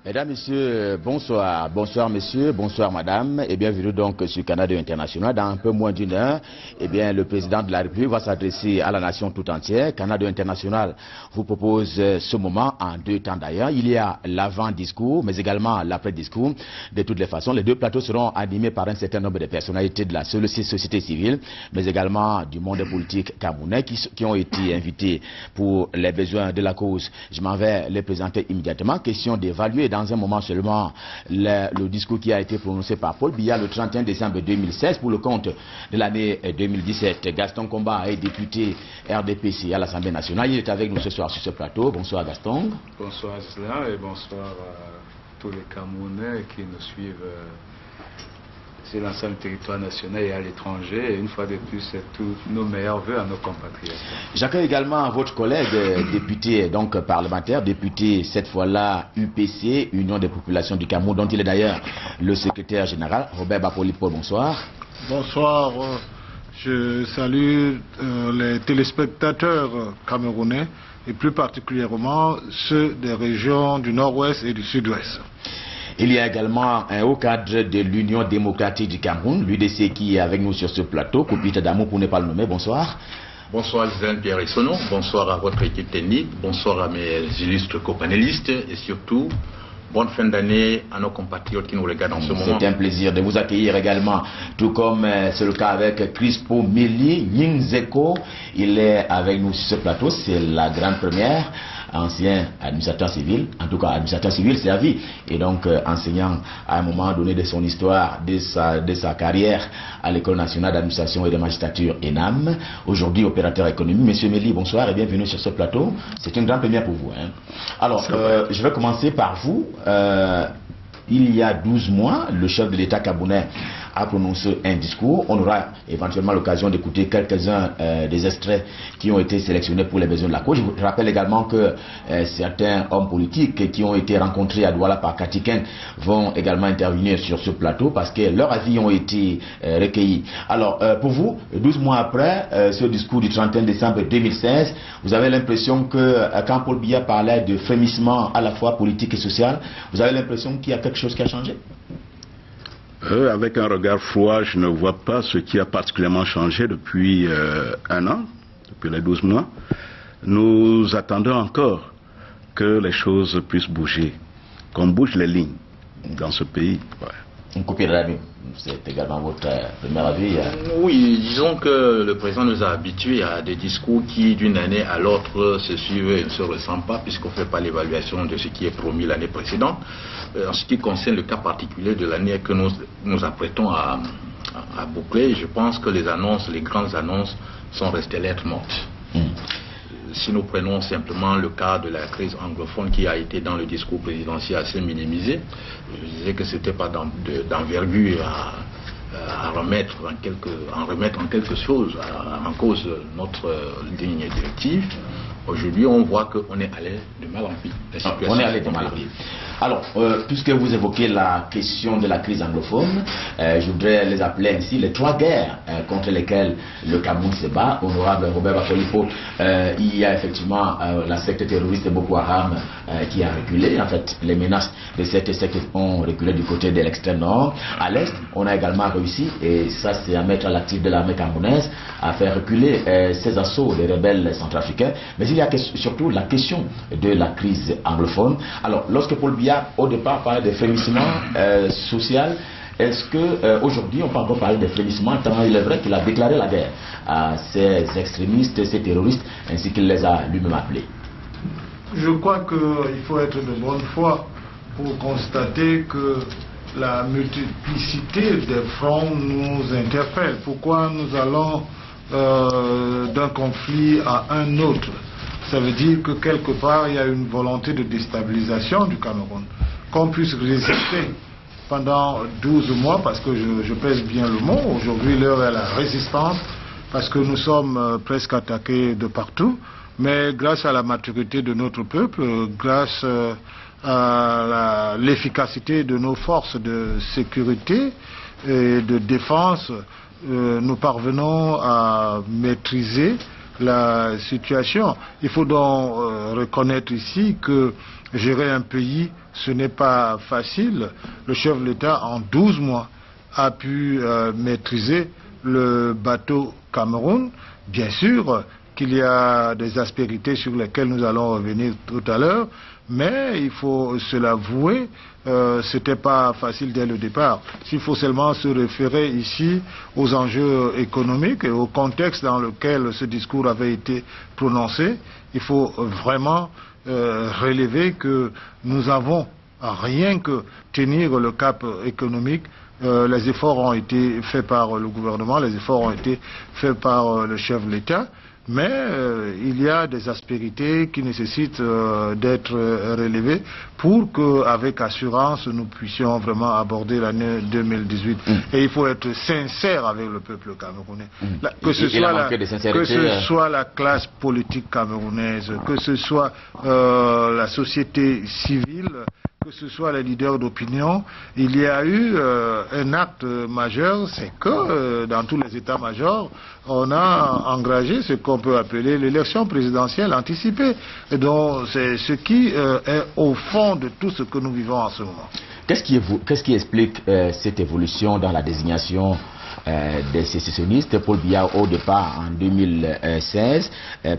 Mesdames, Messieurs, bonsoir. Bonsoir, Messieurs, bonsoir, Madame, et bienvenue donc sur Canal International. Dans un peu moins d'une heure, le président de la République va s'adresser à la nation tout entière. Canal International vous propose ce moment en deux temps d'ailleurs. Il y a l'avant-discours, mais également l'après-discours. De toutes les façons, les deux plateaux seront animés par un certain nombre de personnalités de la société civile, mais également du monde politique camerounais qui ont été invités pour les besoins de la cause. Je m'en vais les présenter immédiatement. Question d'évaluer dans un moment seulement le discours qui a été prononcé par Paul Biya le 31 décembre 2016 pour le compte de l'année 2017. Gaston Komba est député RDPC à l'Assemblée nationale. Il est avec nous ce soir sur ce plateau. Bonsoir Gaston. Bonsoir Aslan et bonsoir à tous les Camerounais qui nous suivent sur l'ensemble du territoire national et à l'étranger. Et une fois de plus, c'est tous nos meilleurs voeux à nos compatriotes. J'accueille également votre collègue député, donc parlementaire, député cette fois-là UPC, Union des populations du Cameroun, dont il est d'ailleurs le secrétaire général, Robert Bapolipo. Bonsoir. Bonsoir. Je salue les téléspectateurs camerounais et plus particulièrement ceux des régions du nord-ouest et du sud-ouest. Il y a également un haut cadre de l'Union démocratique du Cameroun, l'UDC, qui est avec nous sur ce plateau. Kopita Damou, pour ne pas le nommer. Bonsoir. Bonsoir Pierre Essono, bonsoir à votre équipe technique, bonsoir à mes illustres copanélistes et surtout, bonne fin d'année à nos compatriotes qui nous regardent en ce moment. C'est un plaisir de vous accueillir également, tout comme c'est le cas avec Crispo Meli Nyingzeko. Il est avec nous sur ce plateau, c'est la grande première. Ancien administrateur civil, en tout cas administrateur civil servi, et donc enseignant à un moment donné de son histoire, de sa carrière à l'École nationale d'administration et de magistrature ENAM. Aujourd'hui opérateur économique. Monsieur Meli, bonsoir et bienvenue sur ce plateau. C'est une grande première pour vous. Alors, je vais commencer par vous. Il y a 12 mois, le chef de l'État camerounais a prononcé un discours. On aura éventuellement l'occasion d'écouter quelques-uns des extraits qui ont été sélectionnés pour les besoins de la cause. Je vous rappelle également que certains hommes politiques qui ont été rencontrés à Douala par Katiken vont également intervenir sur ce plateau parce que leurs avis ont été recueillis. Alors, pour vous, 12 mois après ce discours du 31 décembre 2016, vous avez l'impression que quand Paul Biya parlait de frémissement à la fois politique et social, vous avez l'impression qu'il y a quelque chose qui a changé? Avec un regard froid, je ne vois pas ce qui a particulièrement changé depuis un an, depuis les 12 mois. Nous attendons encore que les choses puissent bouger, qu'on bouge les lignes dans ce pays. Ouais. Une copie de l'avis, c'est également votre premier avis. Oui, disons que le président nous a habitués à des discours qui d'une année à l'autre se suivent et ne se ressemblent pas puisqu'on ne fait pas l'évaluation de ce qui est promis l'année précédente. En ce qui concerne le cas particulier de l'année que nous apprêtons à boucler, je pense que les grandes annonces sont restées lettres mortes. Si nous prenons simplement le cas de la crise anglophone qui a été dans le discours présidentiel assez minimisé, je disais que ce n'était pas d'envergure à remettre en quelque chose en cause notre ligne directive. Aujourd'hui, on voit qu'on est allé de mal en pire. On est allé de mal en pire. Alors, puisque vous évoquez la question de la crise anglophone, je voudrais les appeler ainsi les trois guerres contre lesquelles le Cameroun se bat. Honorable Robert Bapolipo, il y a effectivement la secte terroriste Boko Haram qui a reculé. En fait, les menaces de cette secte ont reculé du côté de l'extrême nord. À l'est, on a également réussi, et ça c'est à mettre à l'actif de l'armée camerounaise, à faire reculer ces assauts des rebelles centrafricains. Mais il y a surtout la question de la crise anglophone. Alors, lorsque Paul Biya au départ parlait de frémissement social, est-ce qu'aujourd'hui on peut encore parler de frémissement, tant il est vrai qu'il a déclaré la guerre à ces extrémistes, ces terroristes, ainsi qu'il les a lui-même appelés? Je crois qu'il faut être de bonne foi pour constater que la multiplicité des fronts nous interpelle. Pourquoi nous allons d'un conflit à un autre? Ça veut dire que quelque part il y a une volonté de déstabilisation du Cameroun. Qu'on puisse résister pendant 12 mois, parce que je pèse bien le mot, aujourd'hui l'heure est la résistance, parce que nous sommes presque attaqués de partout, mais grâce à la maturité de notre peuple, grâce à l'efficacité de nos forces de sécurité et de défense, nous parvenons à maîtriser la situation. Il faut donc reconnaître ici que gérer un pays, ce n'est pas facile. Le chef de l'État, en 12 mois, a pu maîtriser le bateau Cameroun. Bien sûr qu'il y a des aspérités sur lesquelles nous allons revenir tout à l'heure, mais il faut se l'avouer, c'était pas facile dès le départ. S'il faut seulement se référer ici aux enjeux économiques et au contexte dans lequel ce discours avait été prononcé, il faut vraiment relever que nous avons rien que tenir le cap économique. Les efforts ont été faits par le gouvernement, les efforts ont été faits par le chef de l'État, mais il y a des aspérités qui nécessitent d'être relevées pour qu'avec assurance nous puissions vraiment aborder l'année 2018. Et il faut être sincère avec le peuple camerounais. Que ce soit la classe politique camerounaise, que ce soit la société civile, que ce soit les leaders d'opinion, il y a eu un acte majeur, c'est que dans tous les états-majors, on a engagé ce qu'on peut appeler l'élection présidentielle anticipée. Et donc c'est ce qui est au fond de tout ce que nous vivons en ce moment. Qu'est-ce qui explique cette évolution dans la désignation des sécessionnistes? Paul Biya, au départ, en 2016,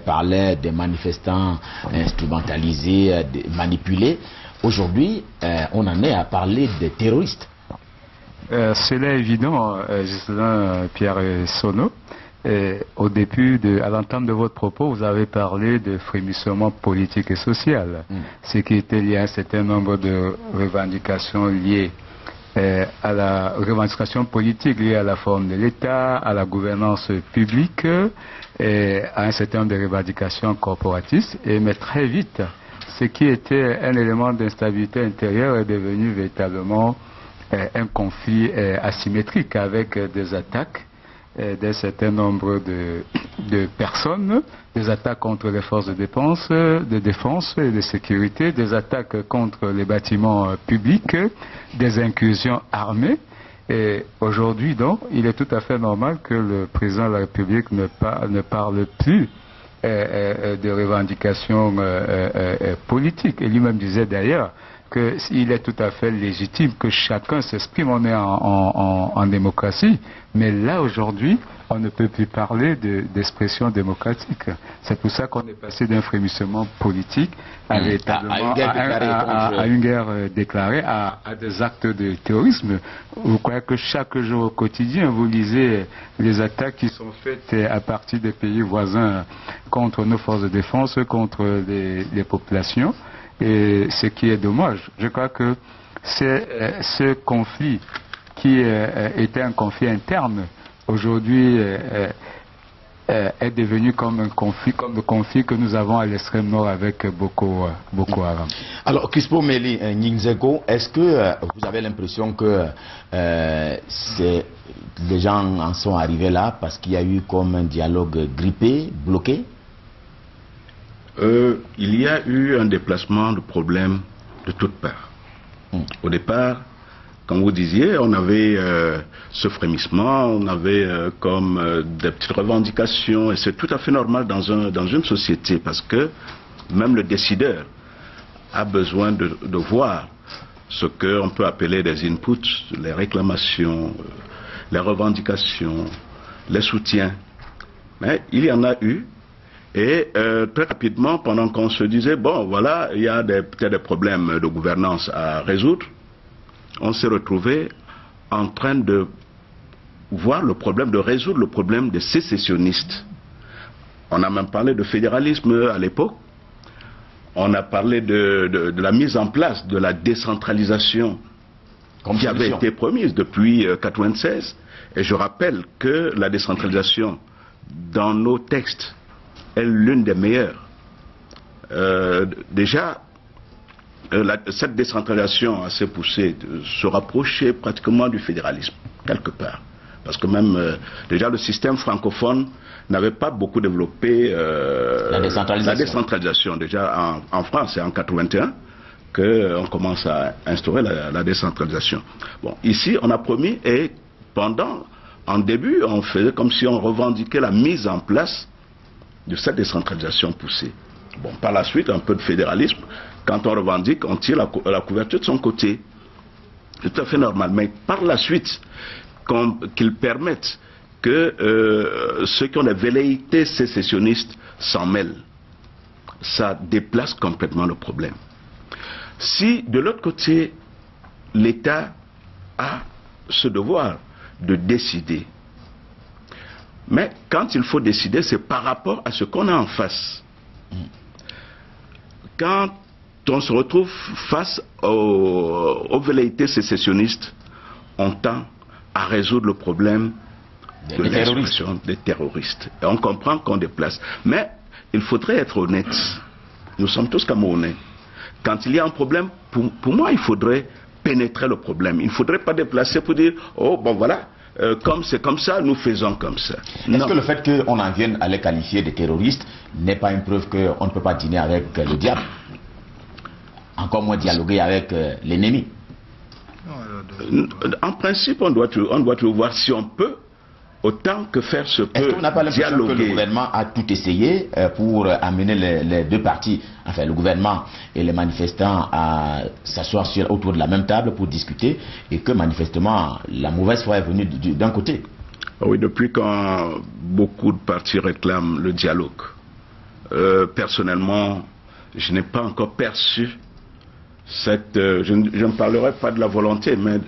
parlait des manifestants instrumentalisés, manipulés. Aujourd'hui, on en est à parler des terroristes. Cela est évident, Ghislain Pierre Sono. Au début, à l'entame de votre propos, vous avez parlé de frémissement politique et social, ce qui était lié à un certain nombre de revendications liées à la revendication politique, liée à la forme de l'État, à la gouvernance publique, et à un certain nombre de revendications corporatistes. Mais très vite, ce qui était un élément d'instabilité intérieure est devenu véritablement un conflit asymétrique avec des attaques d'un certain nombre de personnes, des attaques contre les forces de défense et de sécurité, des attaques contre les bâtiments publics, des incursions armées. Et aujourd'hui, donc, il est tout à fait normal que le président de la République ne parle plus de revendications politiques. Et lui-même disait d'ailleurs qu'il est tout à fait légitime que chacun s'exprime. On est en démocratie, mais là aujourd'hui, on ne peut plus parler d'expression démocratique. C'est pour ça qu'on est passé d'un frémissement politique à une guerre déclarée, à des actes de terrorisme. Vous croyez que chaque jour au quotidien, vous lisez les attaques qui sont faites à partir des pays voisins contre nos forces de défense, contre les populations. Et ce qui est dommage, je crois que ce conflit qui était un conflit interne, aujourd'hui est devenu comme un conflit, comme le conflit que nous avons à l'extrême nord avec Boko Haram. Alors, Crispo Meli Nyingzeko, est-ce que vous avez l'impression que les gens en sont arrivés là parce qu'il y a eu comme un dialogue grippé, bloqué? Il y a eu un déplacement de problèmes de toutes parts. Au départ, comme vous disiez, on avait ce frémissement, on avait comme des petites revendications, et c'est tout à fait normal dans une société, parce que même le décideur a besoin de voir ce qu'on peut appeler des inputs, les réclamations, les revendications, les soutiens. Mais il y en a eu. Et très rapidement, pendant qu'on se disait, bon voilà, il y a peut-être des problèmes de gouvernance à résoudre, on s'est retrouvé en train de voir le problème, de résoudre le problème des sécessionnistes. On a même parlé de fédéralisme à l'époque, on a parlé de la mise en place de la décentralisation qui avait été promise depuis 1996. Et je rappelle que la décentralisation dans nos textes est l'une des meilleures. Déjà, cette décentralisation assez poussée de se rapprocher pratiquement du fédéralisme, quelque part. Parce que même, déjà, le système francophone n'avait pas beaucoup développé la décentralisation. Déjà, en France, c'est en 1981 qu'on commence à instaurer la décentralisation. Bon, ici, on a promis, et en début, on faisait comme si on revendiquait la mise en place de cette décentralisation poussée. Bon, par la suite, un peu de fédéralisme. Quand on revendique, on tire la couverture de son côté. C'est tout à fait normal. Mais par la suite, qu'ils permettent que ceux qui ont des velléités sécessionnistes s'en mêlent, ça déplace complètement le problème. Si, de l'autre côté, l'État a ce devoir de décider, mais quand il faut décider, c'est par rapport à ce qu'on a en face. Quand on se retrouve face aux velléités sécessionnistes, on tend à résoudre le problème de l'expression des terroristes. Et on comprend qu'on déplace. Mais il faudrait être honnête. Nous sommes tous Camerounais. Quand il y a un problème, pour moi, il faudrait pénétrer le problème. Il ne faudrait pas déplacer pour dire, oh, bon voilà, comme c'est comme ça, nous faisons comme ça. Est-ce que le fait qu'on en vienne à les qualifier de terroristes n'est pas une preuve qu'on ne peut pas dîner avec le diable? Encore moins dialoguer avec l'ennemi? En principe, on doit toujours voir si on peut, autant que faire se peut. Est-ce qu'on n'a pas l'impression que le gouvernement a tout essayé pour amener les deux parties, enfin le gouvernement et les manifestants, à s'asseoir autour de la même table pour discuter, et que manifestement la mauvaise foi est venue d'un côté? Oui, depuis quand beaucoup de partis réclament le dialogue, personnellement, je n'ai pas encore perçu je ne parlerai pas de la volonté, mais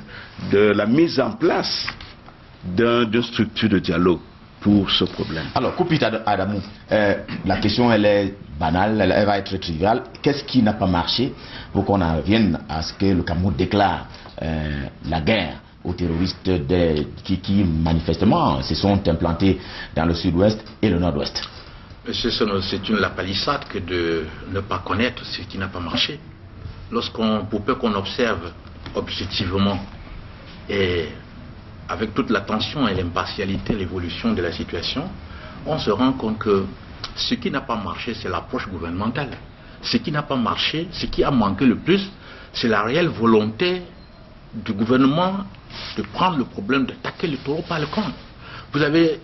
de la mise en place d'une structure de dialogue pour ce problème. Alors, Koupit Adamou, la question elle est banale, elle va être triviale. Qu'est-ce qui n'a pas marché pour qu'on en vienne à ce que le Cameroun déclare la guerre aux terroristes qui manifestement se sont implantés dans le sud-ouest et le nord-ouest? Monsieur Sono, c'est la palissade que de ne pas connaître ce qui n'a pas marché. Pour peu qu'on observe objectivement et avec toute l'attention et l'impartialité l'évolution de la situation, on se rend compte que ce qui n'a pas marché, c'est l'approche gouvernementale. Ce qui n'a pas marché, ce qui a manqué le plus, c'est la réelle volonté du gouvernement de prendre le problème, d'attaquer le taureau par le corne. Vous avez,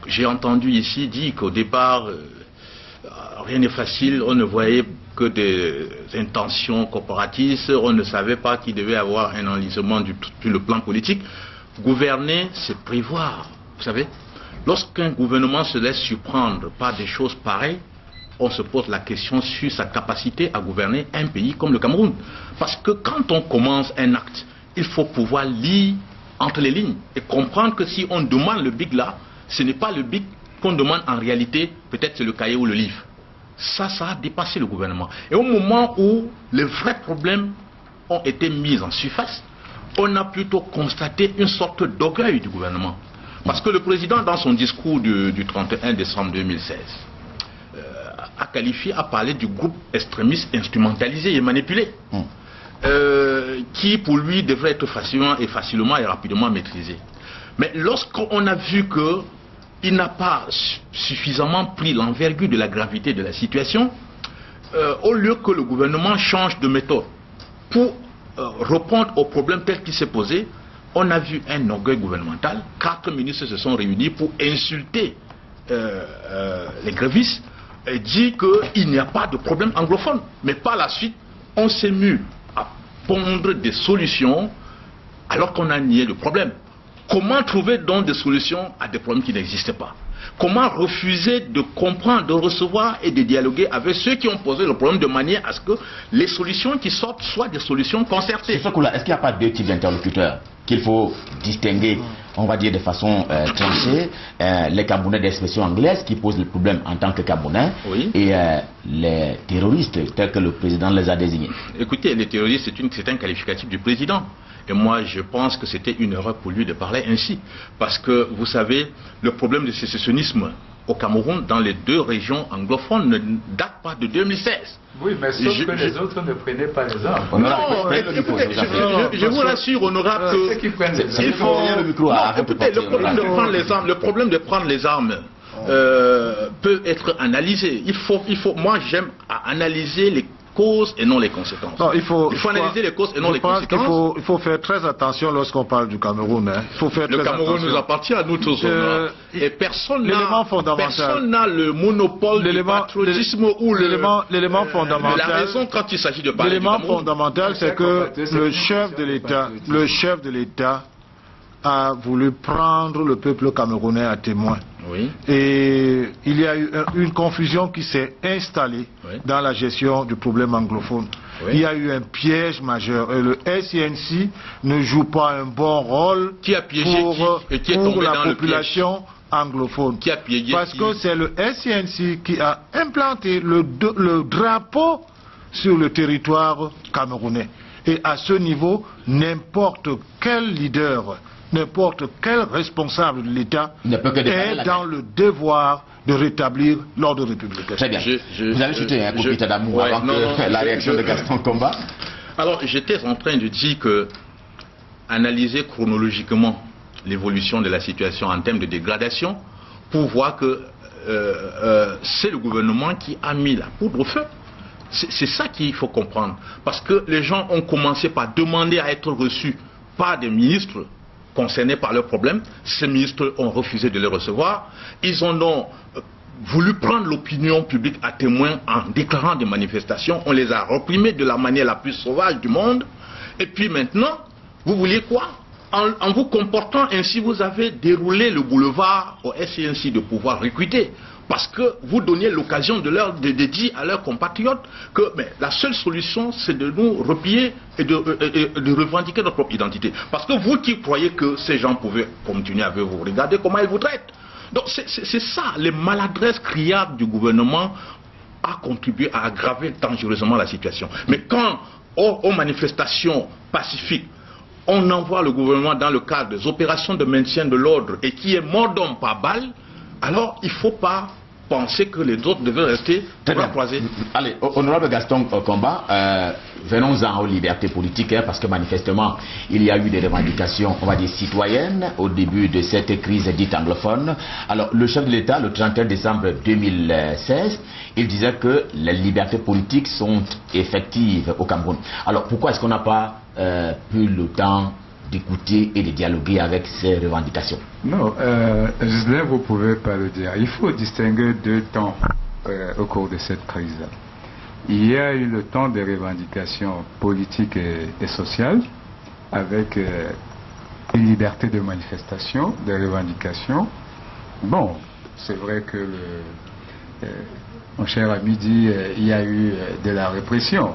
j'ai entendu ici dire qu'au départ, rien n'est facile, on ne voyait que des intentions corporatistes, on ne savait pas qu'il devait avoir un enlisement sur le plan politique. Gouverner, c'est prévoir. Vous savez, lorsqu'un gouvernement se laisse surprendre par des choses pareilles, on se pose la question sur sa capacité à gouverner un pays comme le Cameroun. Parce que quand on commence un acte, il faut pouvoir lire entre les lignes et comprendre que si on demande le big là, ce n'est pas le big qu'on demande en réalité, peut-être c'est le cahier ou le livre. Ça a dépassé le gouvernement. Et au moment où les vrais problèmes ont été mis en surface, on a plutôt constaté une sorte d'orgueil du gouvernement. Parce que le président, dans son discours du 31 décembre 2016, a parlé du groupe extrémiste instrumentalisé et manipulé, qui pour lui devrait être facilement et rapidement maîtrisé. Mais lorsqu'on a vu que il n'a pas suffisamment pris l'envergure de la gravité de la situation, au lieu que le gouvernement change de méthode pour répondre au problème tel qu'il s'est posé, on a vu un orgueil gouvernemental. 4 ministres se sont réunis pour insulter les grévistes et dire qu'il n'y a pas de problème anglophone. Mais par la suite, on s'est mis à pondre des solutions alors qu'on a nié le problème. Comment trouver donc des solutions à des problèmes qui n'existaient pas? Comment refuser de comprendre, de recevoir et de dialoguer avec ceux qui ont posé le problème de manière à ce que les solutions qui sortent soient des solutions concertées? Est-ce qu'il n'y a pas deux types d'interlocuteurs qu'il faut distinguer, on va dire de façon tranchée, les Camerounais d'expression anglaise qui posent le problème en tant que Camerounais, oui, et les terroristes tels que le président les a désignés? Écoutez, les terroristes, c'est un qualificatif du président. Et moi, je pense que c'était une erreur pour lui de parler ainsi. Parce que, vous savez, le problème du sécessionnisme au Cameroun, dans les deux régions anglophones, ne date pas de 2016. Oui, mais sauf que les autres ne prenaient pas les armes. Non, écoutez, je vous rassure, honorable, que il faut... Écoutez, le problème de prendre les armes peut être analysé. Moi, j'aime analyser causes et non les conséquences. Non, il faut analyser les causes et non les conséquences. Il faut faire très attention lorsqu'on parle du Cameroun. Hein. Le Cameroun nous appartient à nous tous. Et personne n'a le monopole du patriotisme ou l'élément fondamental. La raison quand il s'agit de parler du Cameroun. L'élément fondamental, c'est que le chef de l'État a voulu prendre le peuple camerounais à témoin. Oui. Et il y a eu une confusion qui s'est installée dans la gestion du problème anglophone. Oui. Il y a eu un piège majeur et le SCNC ne joue pas un bon rôle pour la population anglophone. Parce que c'est le SCNC qui a implanté le drapeau sur le territoire camerounais. Et à ce niveau, n'importe quel leader, n'importe quel responsable de l'État est dans le devoir de rétablir l'ordre républicain. Très bien. Vous avez chuté un coup d'état d'amour avant la réaction de Gaston Komba. Alors, j'étais en train de dire que analyser chronologiquement l'évolution de la situation en termes de dégradation pour voir que c'est le gouvernement qui a mis la poudre au feu. C'est ça qu'il faut comprendre. Parce que les gens ont commencé par demander à être reçus par des ministres concernés par leurs problèmes. Ces ministres ont refusé de les recevoir. Ils ont donc voulu prendre l'opinion publique à témoin en déclarant des manifestations. On les a reprimés de la manière la plus sauvage du monde. Et puis maintenant, vous vouliez quoi? En vous comportant ainsi, vous avez déroulé le boulevard au SCNC de pouvoir recruter. Parce que vous donniez l'occasion de dire à leurs compatriotes que la seule solution, c'est de nous replier et de revendiquer notre propre identité. Parce que vous qui croyez que ces gens pouvaient continuer à vous regarder, comment ils vous traitent. Donc c'est ça, les maladresses criardes du gouvernement a contribué à aggraver dangereusement la situation. Mais quand, aux manifestations pacifiques, on envoie le gouvernement dans le cadre des opérations de maintien de l'ordre et qui est mort d'homme par balle, alors il ne faut pas penser que les autres devaient rester bras croisés. Allez, honorable Gaston Komba, venons-en aux libertés politiques, parce que manifestement, il y a eu des revendications, on va dire, citoyennes au début de cette crise dite anglophone. Alors, le chef de l'État, le 31 décembre 2016, il disait que les libertés politiques sont effectives au Cameroun. Alors, pourquoi est-ce qu'on n'a pas eu le temps d'écouter et de dialoguer avec ces revendications? Non, Gislain, vous ne pouvez pas le dire. Il faut distinguer deux temps au cours de cette crise. Il y a eu le temps des revendications politiques et sociales, avec une liberté de manifestation, de revendication. Bon, c'est vrai que mon cher ami dit il y a eu de la répression.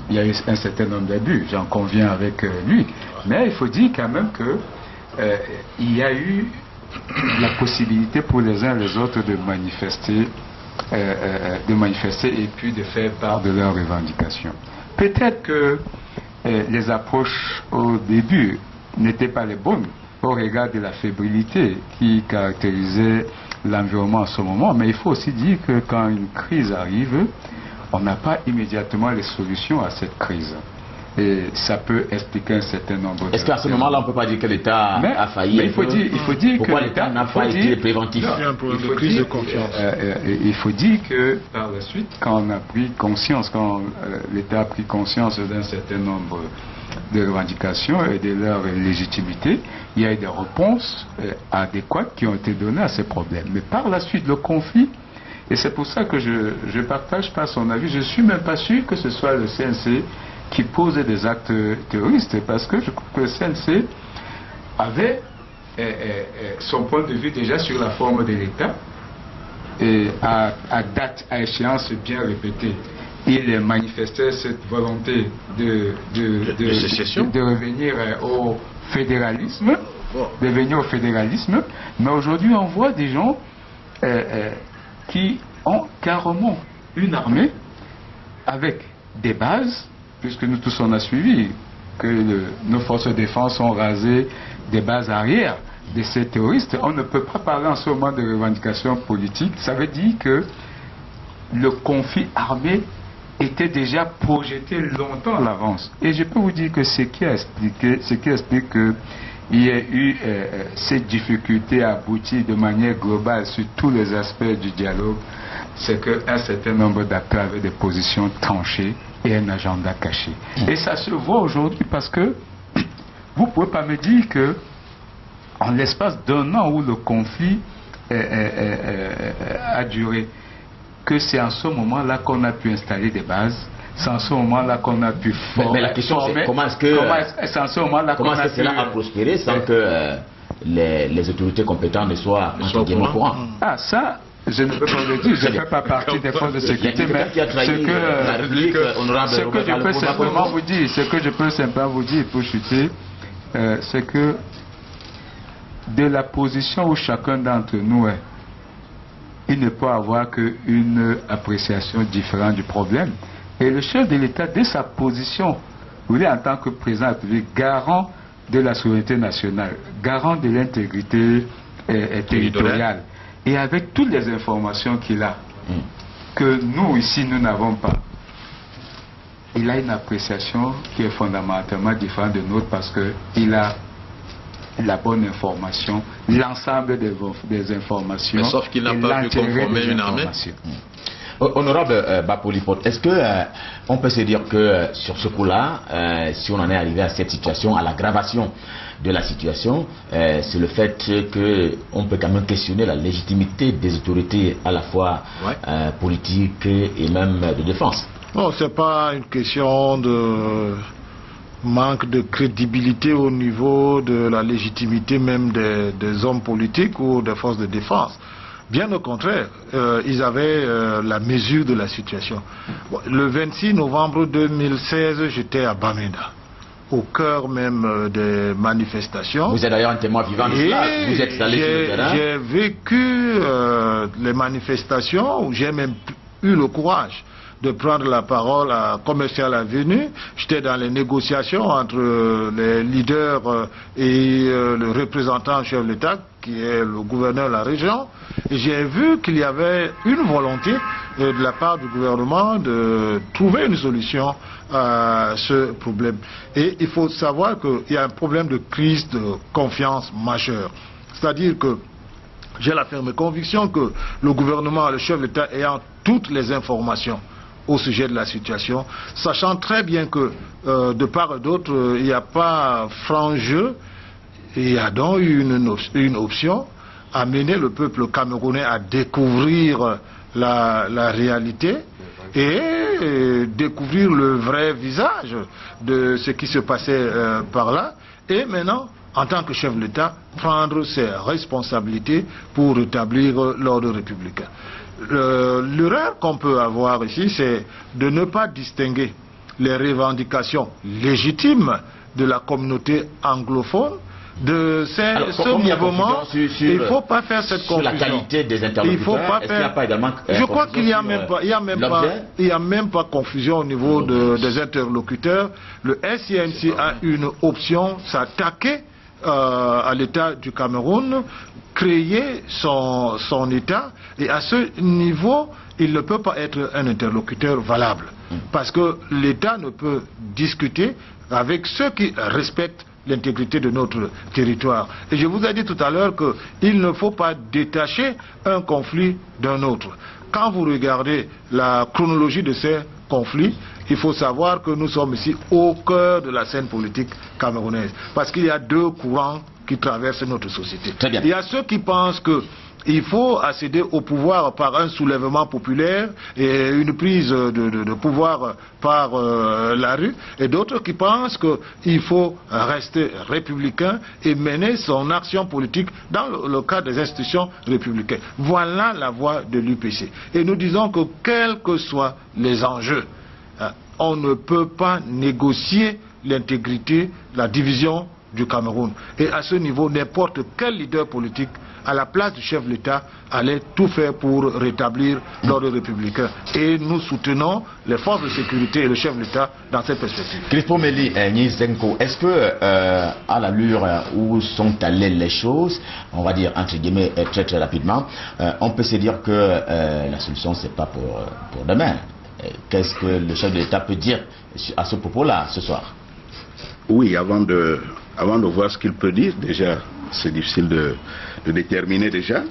Il y a eu un certain nombre d'abus, j'en conviens avec lui. Mais il faut dire quand même que il y a eu la possibilité pour les uns et les autres de manifester et puis de faire part de leurs revendications. Peut-être que les approches au début n'étaient pas les bonnes au regard de la fébrilité qui caractérisait l'environnement en ce moment, mais il faut aussi dire que quand une crise arrive, on n'a pas immédiatement les solutions à cette crise. Et ça peut expliquer un certain nombre de... Est-ce qu'à ce moment-là, on ne peut pas dire que l'État a failli? Mais il faut dire pourquoi l'État n'a pas été préventif? Il faut dire que par la suite, quand on a pris conscience, quand l'État a pris conscience d'un certain nombre de revendications et de leur légitimité, il y a eu des réponses adéquates qui ont été données à ces problèmes. Mais par la suite, le conflit, et c'est pour ça que je ne partage pas son avis, je ne suis même pas sûr que ce soit le CNC qui posait des actes terroristes, parce que je crois que le CNC avait son point de vue déjà sur la forme de l'État, et à date, à échéance bien répétée, il manifestait cette volonté de revenir au fédéralisme, mais aujourd'hui on voit des gens qui ont carrément une armée avec des bases, puisque nous tous on a suivi que nos forces de défense ont rasé des bases arrière de ces terroristes. On ne peut pas parler en ce moment de revendications politiques. Ça veut dire que le conflit armé était déjà projeté longtemps à l'avance. Et je peux vous dire que ce qui explique qu'il y a eu cette difficulté à aboutir de manière globale sur tous les aspects du dialogue, c'est qu'un certain nombre d'acteurs avaient des positions tranchées et un agenda caché. Et ça se voit aujourd'hui parce que vous ne pouvez pas me dire que en l'espace d'un an où le conflit a duré, que c'est en ce moment-là qu'on a pu installer des bases, c'est en ce moment-là qu'on a pu former. Mais la question c'est comment est-ce que cela a prospéré sans que les autorités compétentes ne soient au courant? Ah, ça, je ne peux pas le dire, je ne fais pas partie des forces de sécurité, mais ce que je peux simplement vous dire, pour chuter, c'est que de la position où chacun d'entre nous est, il ne peut avoir qu'une appréciation différente du problème. Et le chef de l'État, de sa position, il est en tant que président de la République, garant de la souveraineté nationale, garant de l'intégrité territoriale, et avec toutes les informations qu'il a, que nous ici nous n'avons pas, il a une appréciation qui est fondamentalement différente de notre parce qu'il a la bonne information, l'ensemble des informations. Mais sauf qu'il n'a pas pu conformer une armée. Honorable Bapolipote, est-ce que on peut se dire que sur ce coup-là, si on en est arrivé à cette situation, à l'aggravation de la situation, c'est le fait qu'on peut quand même questionner la légitimité des autorités à la fois politiques et même de défense? Non, ce n'est pas une question de manque de crédibilité au niveau de la légitimité même des hommes politiques ou des forces de défense. Bien au contraire, ils avaient la mesure de la situation. Bon, le 26 novembre 2016, j'étais à Bamenda, au cœur même des manifestations. Vous êtes d'ailleurs un témoin vivant de cela. Vous êtes allé sur le terrain. J'ai vécu les manifestations où j'ai même eu le courage de prendre la parole à Commercial Avenue. J'étais dans les négociations entre les leaders et le représentant chef de l'État, qui est le gouverneur de la région. Et j'ai vu qu'il y avait une volonté de la part du gouvernement de trouver une solution à ce problème. Et il faut savoir qu'il y a un problème de crise de confiance majeure. C'est-à-dire que j'ai la ferme conviction que le gouvernement, le chef de l'État ayant toutes les informations au sujet de la situation, sachant très bien que de part et d'autre, il n'y a pas franc jeu, il y a donc une option, amener le peuple camerounais à découvrir la réalité et découvrir le vrai visage de ce qui se passait par là, et maintenant, en tant que chef de l'État, prendre ses responsabilités pour rétablir l'ordre républicain. L'erreur qu'on peut avoir ici, c'est de ne pas distinguer les revendications légitimes de la communauté anglophone de ce mouvement. Il ne faut pas faire cette confusion. Sur la qualité des interlocuteurs, est-ce qu'il n'y a pas également je crois qu'il n'y a même pas, il y a même pas confusion au niveau des interlocuteurs. Le SINC a une option, s'attaquer à l'État du Cameroun, créer son État, et à ce niveau, il ne peut pas être un interlocuteur valable. Parce que l'État ne peut discuter avec ceux qui respectent l'intégrité de notre territoire. Et je vous ai dit tout à l'heure qu'il ne faut pas détacher un conflit d'un autre. Quand vous regardez la chronologie de ces conflits, il faut savoir que nous sommes ici au cœur de la scène politique camerounaise. Parce qu'il y a deux courants qui traversent notre société. Il y a ceux qui pensent qu'il faut accéder au pouvoir par un soulèvement populaire et une prise de pouvoir par la rue, et d'autres qui pensent qu'il faut rester républicain et mener son action politique dans le cadre des institutions républicaines. Voilà la voie de l'UPC. Et nous disons que quels que soient les enjeux, on ne peut pas négocier l'intégrité, la division du Cameroun. Et à ce niveau, n'importe quel leader politique à la place du chef de l'État allait tout faire pour rétablir l'ordre républicain. Et nous soutenons les forces de sécurité et le chef de l'État dans cette perspective. Crispo Méli Nyizenko, est-ce que à l'allure où sont allées les choses, on va dire entre guillemets très très rapidement, on peut se dire que la solution c'est pas pour demain? Qu'est-ce que le chef de l'État peut dire à ce propos-là ce soir? Oui, avant de voir ce qu'il peut dire, déjà, c'est difficile de déterminer déjà.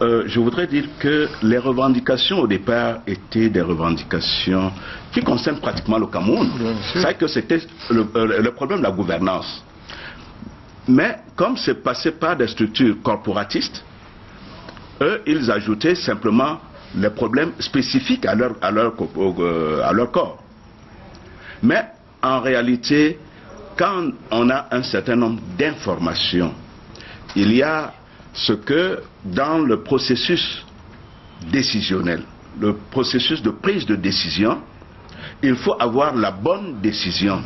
je voudrais dire que les revendications au départ étaient des revendications qui concernent pratiquement le Cameroun. C'est vrai que c'était le problème de la gouvernance. Mais comme c'est passé par des structures corporatistes, eux, ils ajoutaient simplement les problèmes spécifiques à leur corps. Mais en réalité, quand on a un certain nombre d'informations, il y a ce que dans le processus décisionnel, le processus de prise de décision, il faut avoir la bonne décision.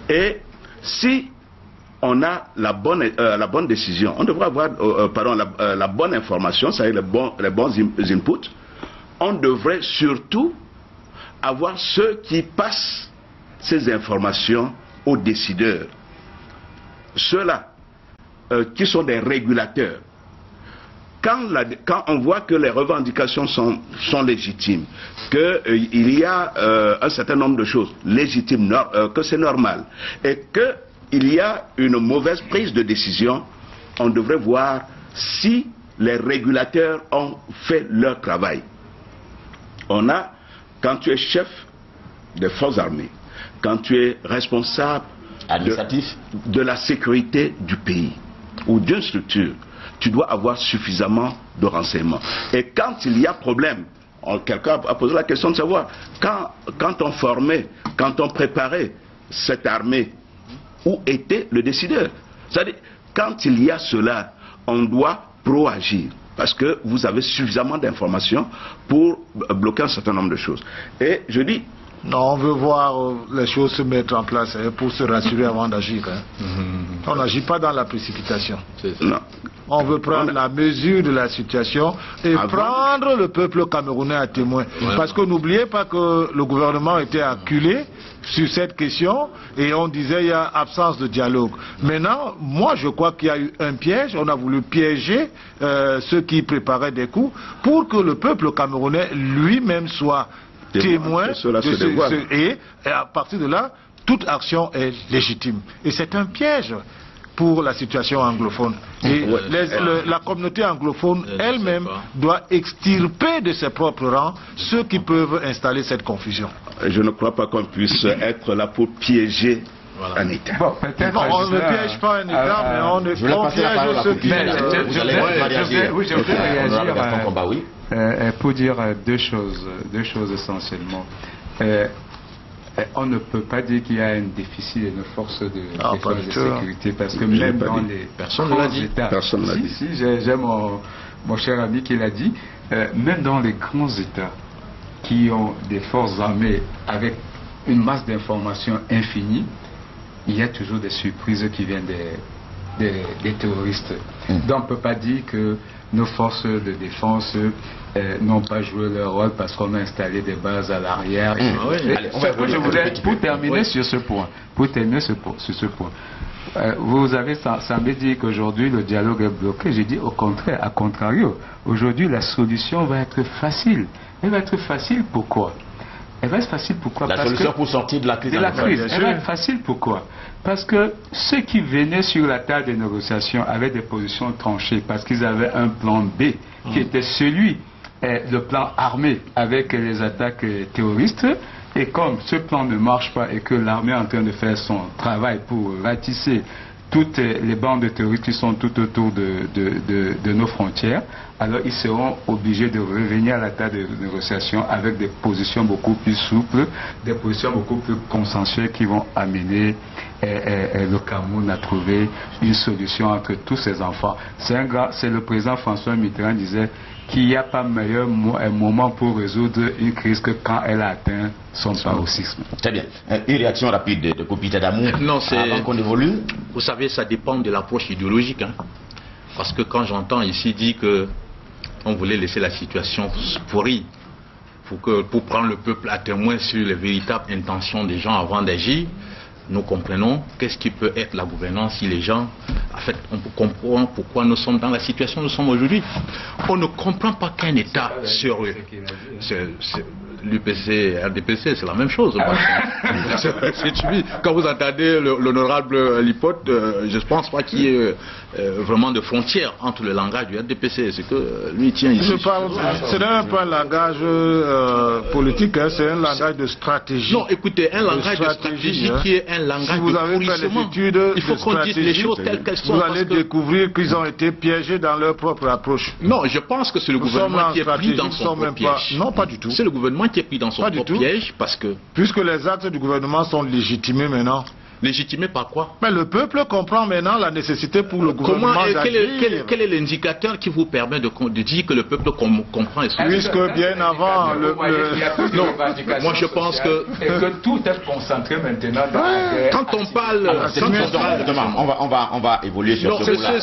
Et si on a la bonne décision, on devrait avoir la bonne information, c'est-à-dire les bons inputs. On devrait surtout avoir ceux qui passent ces informations aux décideurs. Ceux-là qui sont des régulateurs. Quand on voit que les revendications sont légitimes, qu'il y a un certain nombre de choses légitimes, que c'est normal, et qu'il y a une mauvaise prise de décision, on devrait voir si les régulateurs ont fait leur travail. Quand tu es chef des forces armées, quand tu es responsable de la sécurité du pays ou d'une structure, tu dois avoir suffisamment de renseignements. Et quand il y a problème, quelqu'un a posé la question de savoir, quand on formait, quand on préparait cette armée, où était le décideur? C'est-à-dire, quand il y a cela, on doit proagir, parce que vous avez suffisamment d'informations pour bloquer un certain nombre de choses. Et je dis... Non, on veut voir les choses se mettre en place pour se rassurer avant d'agir. On n'agit pas dans la précipitation. Non. On veut prendre la mesure de la situation et prendre le peuple camerounais à témoin. Parce que n'oubliez pas que le gouvernement était acculé sur cette question et on disait qu'il y a absence de dialogue. Maintenant, moi je crois qu'il y a eu un piège. On a voulu piéger ceux qui préparaient des coups pour que le peuple camerounais lui-même soit témoin et à partir de là, toute action est légitime. Et c'est un piège pour la situation anglophone. Et la communauté anglophone elle-même doit extirper de ses propres rangs ceux qui peuvent installer cette confusion. Je ne crois pas qu'on puisse être là pour piéger un État. Bon, on ne piège pas un État, mais on piège ceux qui... Je voudrais réagir pour dire deux choses essentiellement. On ne peut pas dire qu'il y a un déficit de nos forces de sécurité, parce que même dans les grands États, j'ai mon cher ami qui l'a dit, même dans les grands États qui ont des forces armées avec une masse d'informations infinie, il y a toujours des surprises qui viennent des terroristes. Donc on ne peut pas dire que nos forces de défense n'ont pas joué leur rôle parce qu'on a installé des bases à l'arrière. Je voulais, pour terminer sur ce point, vous avez semblé dire qu'aujourd'hui le dialogue est bloqué. J'ai dit au contraire, à contrario. Aujourd'hui la solution va être facile. Elle va être facile pourquoi? Elle va être facile pourquoi? La solution pour sortir de la crise. Elle va être facile pourquoi? Parce que ceux qui venaient sur la table des négociations avaient des positions tranchées, parce qu'ils avaient un plan B, qui était celui, le plan armé avec les attaques terroristes. Et comme ce plan ne marche pas et que l'armée est en train de faire son travail pour ratisser toutes les bandes de terroristes qui sont tout autour de nos frontières, alors ils seront obligés de revenir à la table de négociation avec des positions beaucoup plus souples, des positions beaucoup plus consensuelles qui vont amener le Cameroun à trouver une solution entre tous ces enfants. C'est le président François Mitterrand disait qu'il n'y a pas meilleur moment pour résoudre une crise que quand elle a atteint son paroxysme. Très bien. Une réaction rapide de Popita d'amour avant qu'on évolue. Vous savez, ça dépend de l'approche idéologique. Parce que quand j'entends ici dire que on voulait laisser la situation pourrie pour prendre le peuple à témoin sur les véritables intentions des gens avant d'agir, nous comprenons qu'est-ce qui peut être la gouvernance si les gens, en fait, on comprend pourquoi nous sommes dans la situation où nous sommes aujourd'hui. On ne comprend pas qu'un État sérieux, l'UPC, RDPC, c'est la même chose. C'est timide. Quand vous entendez l'honorable Lipote, je ne pense pas qu'il y ait vraiment de frontières entre le langage du RDPC. C'est que lui tient ici. Ce n'est pas un langage politique, hein, c'est un langage de stratégie. Non, écoutez, un langage de stratégie qui est un langage de pourrissement. Il faut qu'on dise les choses telles qu'elles sont. Vous allez découvrir qu'ils ont été piégés dans leur propre approche. Non, je pense que c'est le gouvernement qui est pris dans son propre piège. Non, pas du tout. C'est le gouvernement qui est pris dans son propre piège parce que... Puisque les actes du gouvernement sont légitimés maintenant. Légitimé par quoi? Mais le peuple comprend maintenant la nécessité pour le gouvernement d'agir. Quel est l'indicateur qui vous permet de dire que le peuple comprend? Puisque bien avant non, moi je pense que tout est concentré maintenant dans la guerre. Quand on parle... On va évoluer sur ce point-là.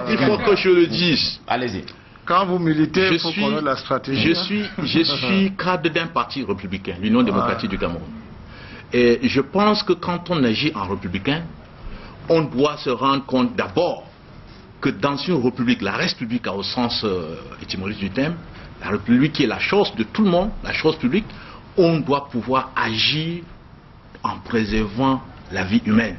Il faut que je le dise. Allez-y. Quand vous militez, il faut connaître la stratégie. Je suis cadre d'un parti républicain, l'Union démocratique du Cameroun. Et je pense que quand on agit en républicain, on doit se rendre compte d'abord que dans une république, la république au sens étymologique du terme, la république qui est la chose de tout le monde, la chose publique, on doit pouvoir agir en préservant la vie humaine.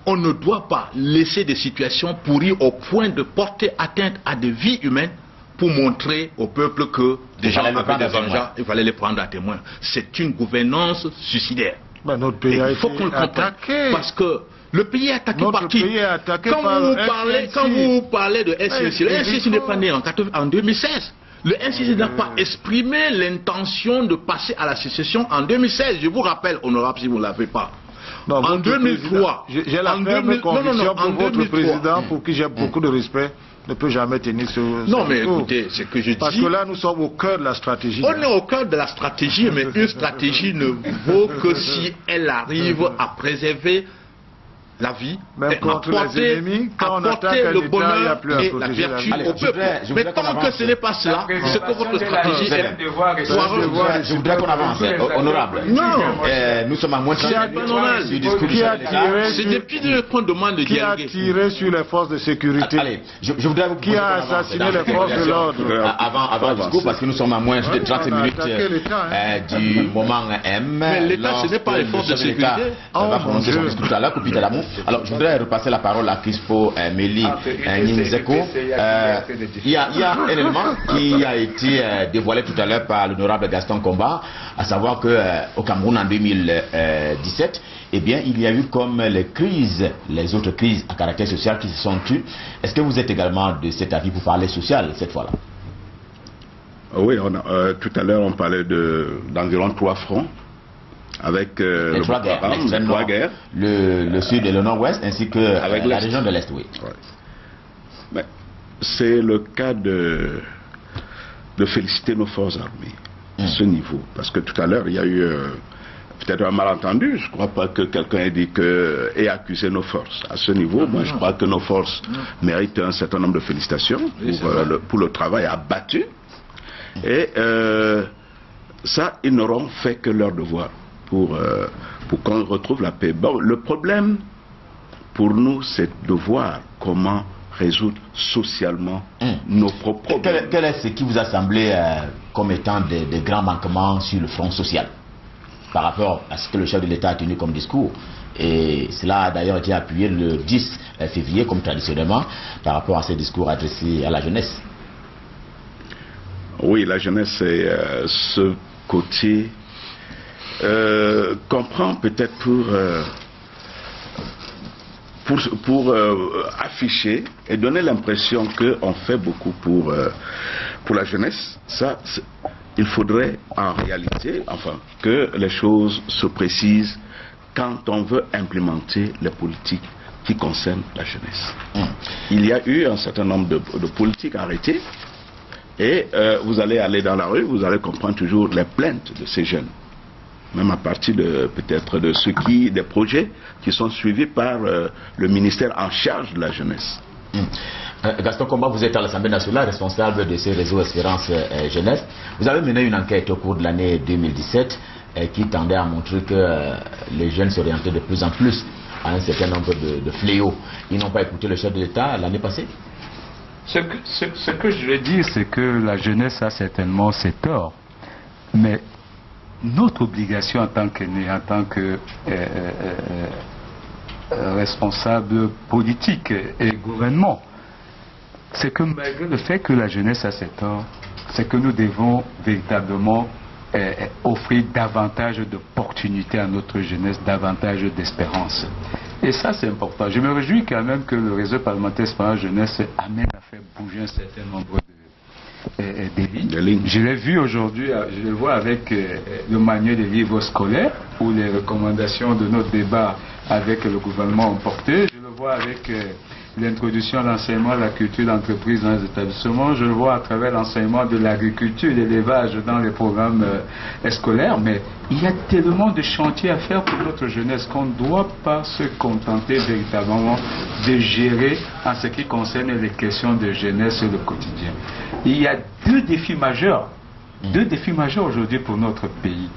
On ne doit pas laisser des situations pourries au point de porter atteinte à des vies humaines pour montrer au peuple que des gens avaient des engins, il fallait les prendre à témoin. C'est une gouvernance suicidaire. Ben, notre pays a été attaqué. Parce que le pays est attaqué par qui? Quand vous parlez de SNC, le SNC n'est pas né en 2016. Le SNC n'a pas exprimé l'intention de passer à la sécession en 2016. Je vous rappelle, honorable, si vous ne l'avez pas. Non, en 2003. J'ai la ferme conviction pour votre président, pour qui j'ai beaucoup de respect, ne peut jamais tenir ce non, mais écoutez, c'est que je dis... Parce que là, nous sommes au cœur de la stratégie. On est au cœur de la stratégie, mais une stratégie ne vaut que si elle arrive à préserver la vie, même contre les ennemis, quand on attaque le bonheur et la vertu au peuple. Mais tant que ce n'est pas cela, c'est que votre stratégie est... Je voudrais qu'on avance, honorable. Non, nous sommes à moins de du discours du chef de l'État. C'est depuis qu'on demande de dialoguer. Qui a tiré sur les forces de sécurité? Allez, je voudrais vous qui a assassiné les forces de l'ordre? Avant le discours, parce que nous sommes à moins de 30 minutes du moment M. Mais l'État, ce n'est pas les forces de sécurité. On va prononcer son discours tout à l'heure, Koupita Lamou. Alors, je voudrais repasser la parole à Crispo Méli Nyingzeko. Il y a un élément qui a été dévoilé tout à l'heure par l'honorable Gaston Komba, à savoir qu'au Cameroun en 2017, eh bien, il y a eu comme les autres crises à caractère social qui se sont tues. Est-ce que vous êtes également de cet avis pour parler social cette fois-là? Oui, tout à l'heure on parlait d'environ 3 fronts. Avec les trois guerres, le sud et le nord-ouest, ainsi que la région de l'est, oui. Ouais. C'est le cas de féliciter nos forces armées à ce niveau. Parce que tout à l'heure, il y a eu peut-être un malentendu. Je ne crois pas que quelqu'un ait dit et accusé nos forces. À ce niveau, moi je crois que nos forces méritent un certain nombre de félicitations pour le travail abattu. Et ça, ils n'auront fait que leur devoir. Pour qu'on retrouve la paix. Bon, le problème pour nous, c'est de voir comment résoudre socialement nos propres problèmes. Quel est ce qui vous a semblé comme étant des grands manquements sur le front social par rapport à ce que le chef de l'État a tenu comme discours? Et cela a d'ailleurs été appuyé le 10 février, comme traditionnellement, par rapport à ces discours adressés à la jeunesse. Oui, la jeunesse, c'est ce côté... comprend peut-être pour afficher et donner l'impression qu'on fait beaucoup pour la jeunesse. Ça, il faudrait en réalité, enfin, que les choses se précisent quand on veut implémenter les politiques qui concernent la jeunesse. Il y a eu un certain nombre de politiques arrêtées et vous allez aller dans la rue, vous allez comprendre toujours les plaintes de ces jeunes. Même à partir peut-être des projets qui sont suivis par le ministère en charge de la jeunesse. Gaston Komba, vous êtes à l'Assemblée nationale, responsable de ce réseau Espérance Jeunesse. Vous avez mené une enquête au cours de l'année 2017 qui tendait à montrer que les jeunes s'orientaient de plus en plus à un certain nombre de fléaux. Ils n'ont pas écouté le chef de l'État l'année passée? Ce que je veux dire, c'est que la jeunesse a certainement ses torts. Mais notre obligation en tant qu'aîné, en tant que responsable politique et gouvernement, c'est que malgré le fait que la jeunesse a 7 ans, c'est que nous devons véritablement offrir davantage d'opportunités à notre jeunesse, davantage d'espérance. Et ça, c'est important. Je me réjouis quand même que le réseau parlementaire Espérance Jeunesse amène à faire bouger un certain nombre des lignes. Je l'ai vu aujourd'hui, je le vois avec le manuel des livres scolaires, où les recommandations de notre débat avec le gouvernement ont porté. Je le vois avec l'introduction à l'enseignement de la culture d'entreprise dans les établissements. Je le vois à travers l'enseignement de l'agriculture et de l'élevage dans les programmes scolaires. Mais il y a tellement de chantiers à faire pour notre jeunesse qu'on ne doit pas se contenter véritablement de gérer en ce qui concerne les questions de jeunesse et le quotidien. Il y a deux défis majeurs aujourd'hui pour notre pays.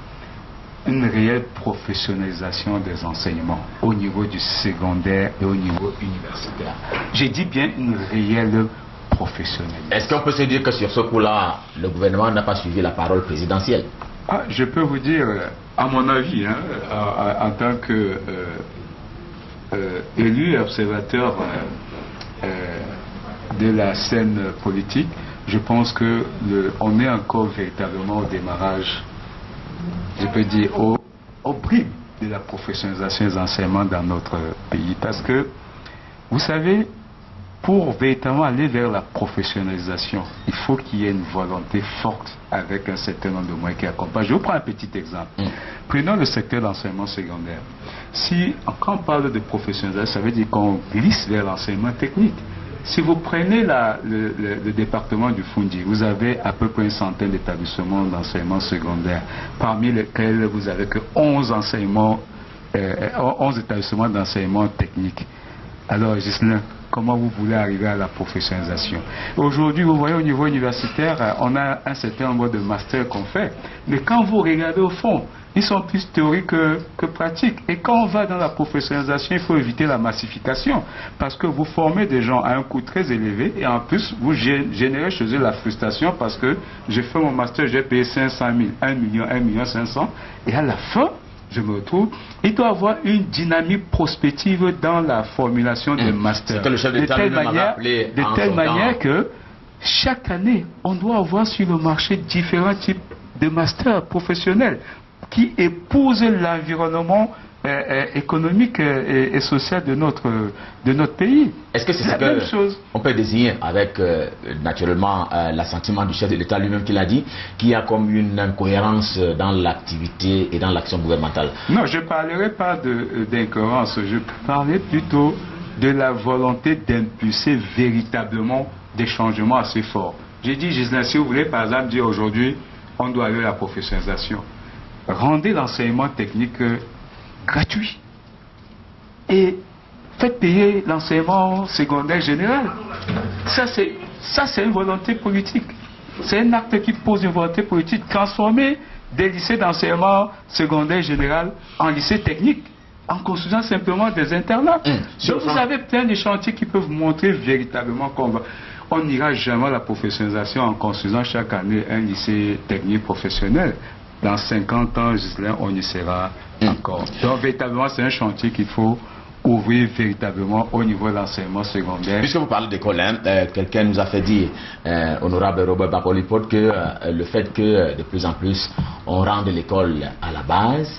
Une réelle professionnalisation des enseignements au niveau du secondaire et au niveau universitaire. J'ai dit bien une réelle professionnalisation. Est-ce qu'on peut se dire que sur ce coup-là, le gouvernement n'a pas suivi la parole présidentielle? Je peux vous dire, à mon avis, en tant que élu et observateur de la scène politique, je pense que on est encore véritablement au démarrage, je peux dire, au bride de la professionnalisation des enseignements dans notre pays. Parce que, vous savez, pour véritablement aller vers la professionnalisation, il faut qu'il y ait une volonté forte avec un certain nombre de moyens qui accompagnent. Je vous prends un petit exemple. Prenons le secteur de l'enseignement secondaire. Quand on parle de professionnalisation, ça veut dire qu'on glisse vers l'enseignement technique. Si vous prenez le département du Foundi, vous avez à peu près une centaine d'établissements d'enseignement secondaire, parmi lesquels vous avez que 11 établissements d'enseignement technique. Alors, Ghislain, comment vous voulez arriver à la professionnalisation? Aujourd'hui, vous voyez, au niveau universitaire, on a un certain nombre de masters qu'on fait, mais quand vous regardez au fond, ils sont plus théoriques que pratiques. Et quand on va dans la professionnalisation, il faut éviter la massification. Parce que vous formez des gens à un coût très élevé et en plus, vous générez chez eux la frustration parce que j'ai fait mon master, j'ai payé 500 000, 1 million, 1 million 500. Et à la fin, je me retrouve, il doit y avoir une dynamique prospective dans la formulation des masters. Que le chef d'État de telle manière que chaque année, on doit avoir sur le marché différents types de masters professionnels qui épousent l'environnement économique et social de notre pays. Est-ce que c'est ça qu'on peut désigner avec naturellement l'assentiment du chef de l'État lui-même qui l'a dit, qu'il y a comme une incohérence dans l'activité et dans l'action gouvernementale? Non, je ne parlerai pas d'incohérence, je parlerai plutôt de la volonté d'impulser véritablement des changements assez forts. J'ai dit, Ghislain, si vous voulez par exemple dire aujourd'hui, on doit aller à la professionnalisation. Rendez l'enseignement technique gratuit et faites payer l'enseignement secondaire général. Ça c'est une volonté politique. C'est un acte qui pose une volonté politique. Transformer des lycées d'enseignement secondaire général en lycées techniques en construisant simplement des internats. Donc vous avez plein de chantiers qui peuvent montrer véritablement on n'ira jamais à la professionnalisation en construisant chaque année un lycée technique professionnel. Dans 50 ans, Ghislain, on y sera encore. Donc, véritablement, c'est un chantier qu'il faut ouvrir véritablement au niveau de l'enseignement secondaire. Puisque vous parlez d'école, quelqu'un nous a fait dire, honorable Robert Bapolipote, que le fait que de plus en plus on rende l'école à la base,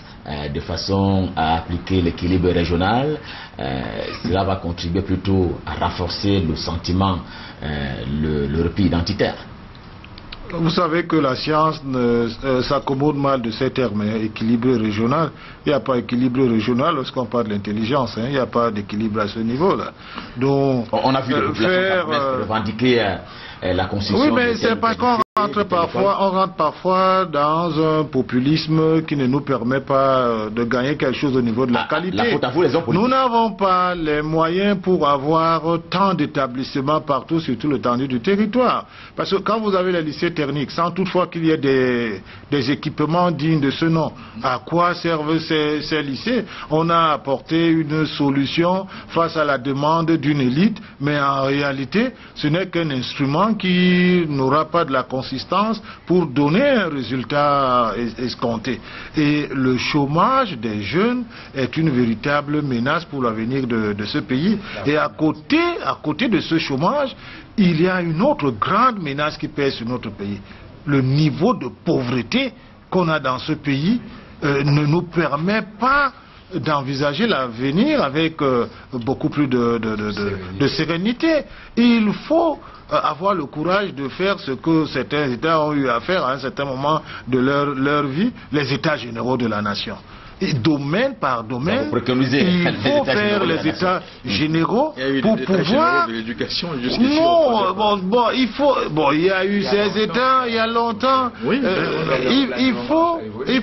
de façon à appliquer l'équilibre régional, cela va contribuer plutôt à renforcer le sentiment, le repli identitaire. Vous savez que la science s'accommode mal de ces termes, équilibre régional. Il n'y a pas d'équilibre régional lorsqu'on parle de l'intelligence. Il n'y a pas d'équilibre à ce niveau-là. Donc, on a vu les populations revendiquer la constitution. Oui, mais c'est pas qu'on rentre parfois dans un populisme qui ne nous permet pas de gagner quelque chose au niveau de la qualité. La faute à vous, les hommes politiques. Nous n'avons pas les moyens pour avoir tant d'établissements partout sur tout l'étendue du territoire. Parce que quand vous avez les lycées techniques, sans toutefois qu'il y ait des équipements dignes de ce nom, à quoi servent ces lycées? On a apporté une solution face à la demande d'une élite, mais en réalité, ce n'est qu'un instrument qui n'aura pas de la conséquence consistance pour donner un résultat escompté. Et le chômage des jeunes est une véritable menace pour l'avenir de ce pays. Et à côté de ce chômage, il y a une autre grande menace qui pèse sur notre pays. Le niveau de pauvreté qu'on a dans ce pays ne nous permet pas d'envisager l'avenir avec beaucoup plus de sérénité. Il faut avoir le courage de faire ce que certains États ont eu à faire à un certain moment de leur vie, les États généraux de la nation. Et domaine par domaine, il faut faire les États généraux pour pouvoir... Non, il y a eu ces États il y a longtemps. Oui, il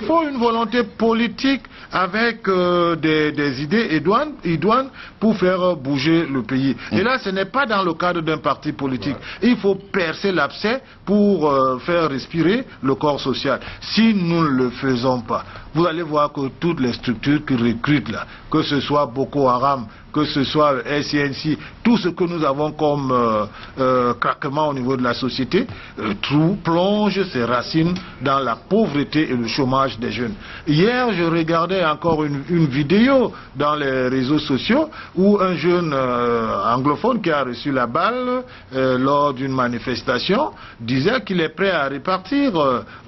faut une volonté politique avec des idées idoines pour faire bouger le pays. Et là, ce n'est pas dans le cadre d'un parti politique. Il faut percer l'abcès pour faire respirer le corps social. Si nous ne le faisons pas, vous allez voir que toutes les structures qui recrutent là, que ce soit Boko Haram, que ce soit SNC, tout ce que nous avons comme craquement au niveau de la société, plonge ses racines dans la pauvreté et le chômage des jeunes. Hier, je regardais encore une vidéo dans les réseaux sociaux où un jeune anglophone qui a reçu la balle lors d'une manifestation disait qu'il est prêt à repartir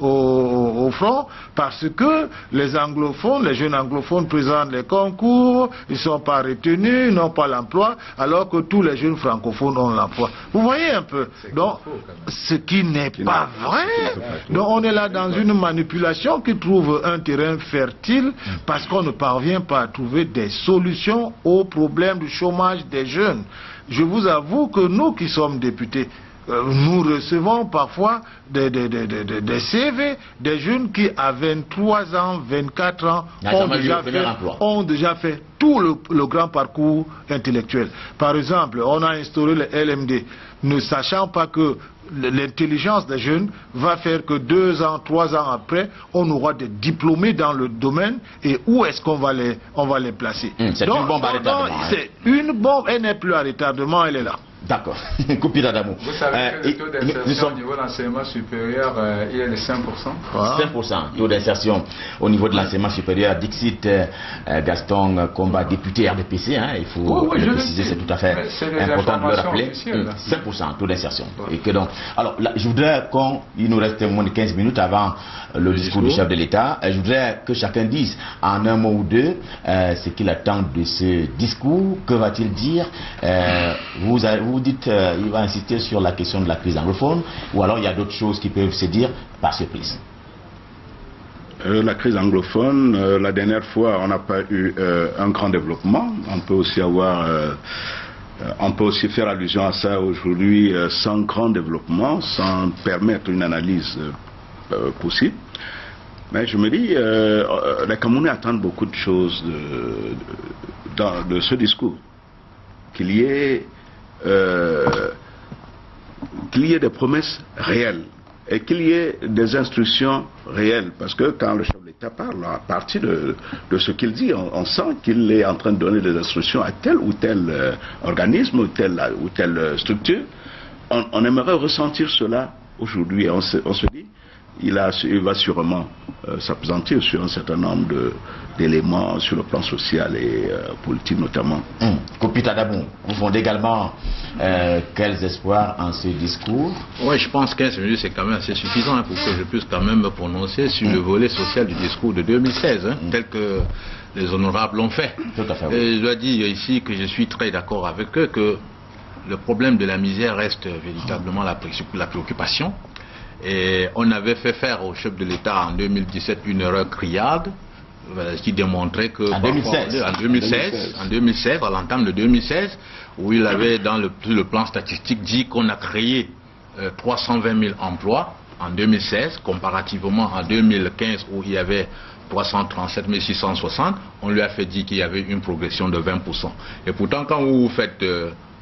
au front parce que les anglophones, les jeunes anglophones présentent les concours, ils ne sont pas retenus, n'ont pas l'emploi, alors que tous les jeunes francophones ont l'emploi. Vous voyez un peu. Donc, ce qui n'est pas vrai. Donc, on est là dans une manipulation qui trouve un terrain fertile parce qu'on ne parvient pas à trouver des solutions aux problèmes du chômage des jeunes. Je vous avoue que nous qui sommes députés, nous recevons parfois des CV, des jeunes qui à 23 ans, 24 ans ont déjà fait tout le grand parcours intellectuel. Par exemple, on a instauré le LMD, ne sachant pas que l'intelligence des jeunes va faire que 2 ans, 3 ans après, on aura des diplômés dans le domaine et où est-ce qu'on va les placer. C'est une bombe à retardement. C'est une bombe, elle n'est plus à retardement, elle est là. D'accord. Kopita Adamou. Vous savez que le taux d'insertion au niveau de l'enseignement supérieur, il est de 5%. 5% taux d'insertion au niveau de l'enseignement supérieur. Dixit Gaston Combat, député RDPC, hein, il faut le préciser, c'est tout à fait important de le rappeler. 5% tôt d'insertion. Et que donc, alors là, je voudrais il nous reste moins de 15 minutes avant le discours du chef de l'État. Je voudrais que chacun dise en un mot ou deux ce qu'il attend de ce discours. Que va-t-il dire? Vous dites il va insister sur la question de la crise anglophone, ou alors il y a d'autres choses qui peuvent se dire par surprise. La crise anglophone, la dernière fois, on n'a pas eu un grand développement. On peut aussi faire allusion à ça aujourd'hui sans grand développement, sans permettre une analyse possible. Mais je me dis, les Camerounais attendent beaucoup de choses de ce discours. Qu'il y ait des promesses réelles et qu'il y ait des instructions réelles, parce que quand le chef de l'État parle, à partir de ce qu'il dit, on sent qu'il est en train de donner des instructions à tel ou tel organisme ou telle structure. On aimerait ressentir cela aujourd'hui. On se dit, il va sûrement s'appesantir sur un certain nombre d'éléments sur le plan social et politique notamment. Kopita Adamou, vous fondez également quels espoirs en ce discours? Oui, je pense 15 minutes c'est quand même assez suffisant pour que je puisse quand même me prononcer sur le volet social du discours de 2016, tel que les honorables l'ont fait. Tout à fait, oui. Et je dois dire ici que je suis très d'accord avec eux que le problème de la misère reste véritablement la préoccupation. Et on avait fait faire au chef de l'État en 2017 une erreur criarde qui démontrait que en 2016, à l'entame de 2016, où il avait dans le plan statistique dit qu'on a créé 320 000 emplois en 2016, comparativement en 2015 où il y avait 337 660, on lui a fait dire qu'il y avait une progression de 20%. Et pourtant, quand vous faites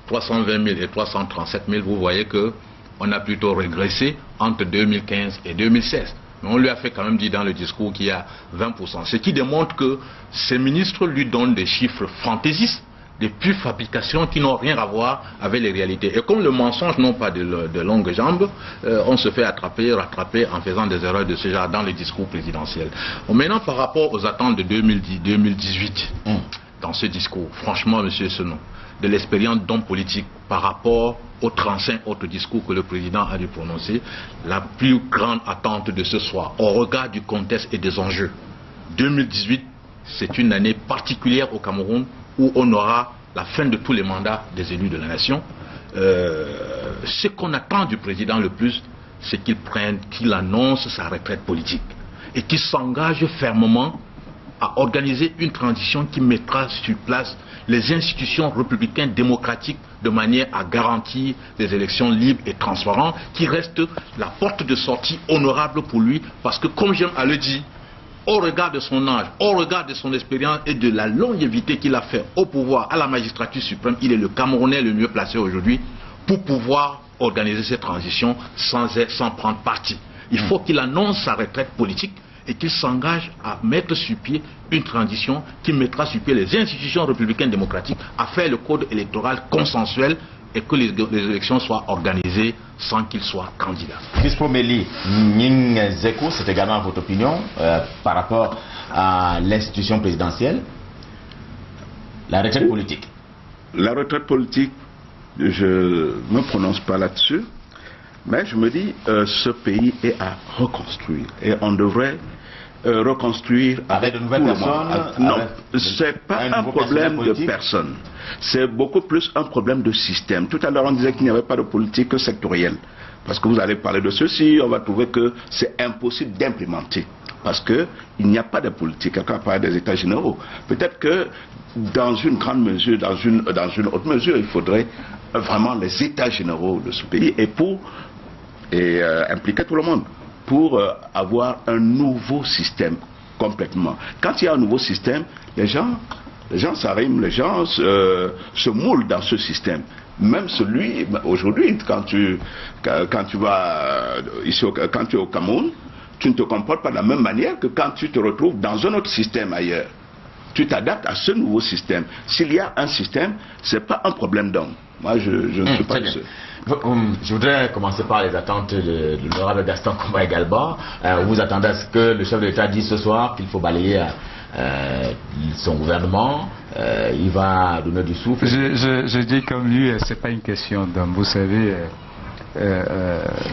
320 000 et 337 000, vous voyez que on a plutôt régressé entre 2015 et 2016. Mais on lui a fait quand même dire dans le discours qu'il y a 20%. Ce qui démontre que ces ministres lui donnent des chiffres fantaisistes des pures fabrications qui n'ont rien à voir avec les réalités. Et comme le mensonge n'ont pas de longues jambes, on se fait rattraper en faisant des erreurs de ce genre dans les discours présidentiels. Maintenant, par rapport aux attentes de 2018, dans ce discours, franchement, monsieur Senon, de l'expérience d'homme politique par rapport aux 35 autres discours que le président a dû prononcer, la plus grande attente de ce soir, au regard du contexte et des enjeux, 2018, c'est une année particulière au Cameroun où on aura la fin de tous les mandats des élus de la nation. Ce qu'on attend du président le plus, c'est qu'il annonce sa retraite politique et qu'il s'engage fermement à organiser une transition qui mettra sur place les institutions républicaines démocratiques de manière à garantir des élections libres et transparentes qui restent la porte de sortie honorable pour lui, parce que comme j'aime à le dire, au regard de son âge, au regard de son expérience et de la longévité qu'il a fait au pouvoir, à la magistrature suprême, il est le Camerounais le mieux placé aujourd'hui pour pouvoir organiser cette transition sans prendre parti. Il faut qu'il annonce sa retraite politique et qu'il s'engage à mettre sur pied une transition qui mettra sur pied les institutions républicaines démocratiques, à faire le code électoral consensuel et que les élections soient organisées sans qu'il soit candidat. Crispo Méli, Nying Zeko, c'est également votre opinion par rapport à l'institution présidentielle, la retraite politique. La retraite politique, je ne me prononce pas là-dessus, mais je me dis ce pays est à reconstruire et on devrait reconstruire avec de nouvelles personnes. Non, c'est pas un problème de personnes, c'est beaucoup plus un problème de système. Tout à l'heure on disait qu'il n'y avait pas de politique sectorielle, parce que vous allez parler de ceci, on va trouver que c'est impossible d'implémenter, parce qu'il n'y a pas de politique. Quelqu'un parle des états généraux. Peut-être que dans une grande mesure, dans une autre mesure, il faudrait vraiment les états généraux de ce pays et impliquer tout le monde pour avoir un nouveau système complètement. Quand il y a un nouveau système, les gens s'arriment, les gens se moulent dans ce système. Même celui, aujourd'hui, quand tu vas ici, quand tu es au Cameroun, tu ne te comportes pas de la même manière que quand tu te retrouves dans un autre système ailleurs. Tu t'adaptes à ce nouveau système. S'il y a un système, ce n'est pas un problème d'homme. Moi, je ne suis pas de ceux. Je voudrais commencer par les attentes de l'honorable Gaston Komba-Galba. Vous attendez à ce que le chef de l'État dise ce soir qu'il faut balayer son gouvernement, il va donner du souffle. Je dis comme lui, c'est pas une question d'homme. Vous savez.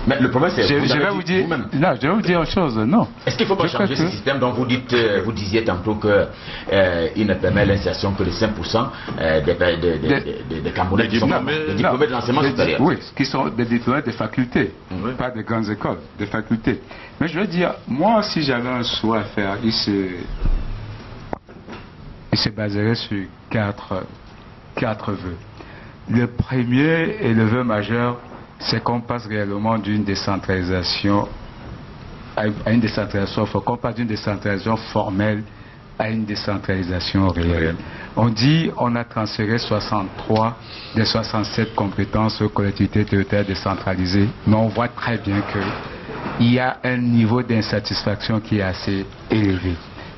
Mais le problème c'est je vais vous dire une chose, non. Est-ce qu'il ne faut pas changer ce système dont vous disiez tantôt qu'il ne permet l'insertion que de 5% des Camerounais qui sont des diplômés de l'enseignement supérieur? Oui, qui sont des diplômés des facultés, pas des grandes écoles, des facultés. Mais je veux dire, moi si j'avais un choix à faire, il se baserait sur quatre vœux. Le premier et le vœu majeur, c'est qu'on passe réellement d'une décentralisation à une décentralisation, il faut qu'on passe d'une décentralisation formelle à une décentralisation réelle. On dit on a transféré 63 des 67 compétences aux collectivités territoriales décentralisées, mais on voit très bien qu'il y a un niveau d'insatisfaction qui est assez élevé.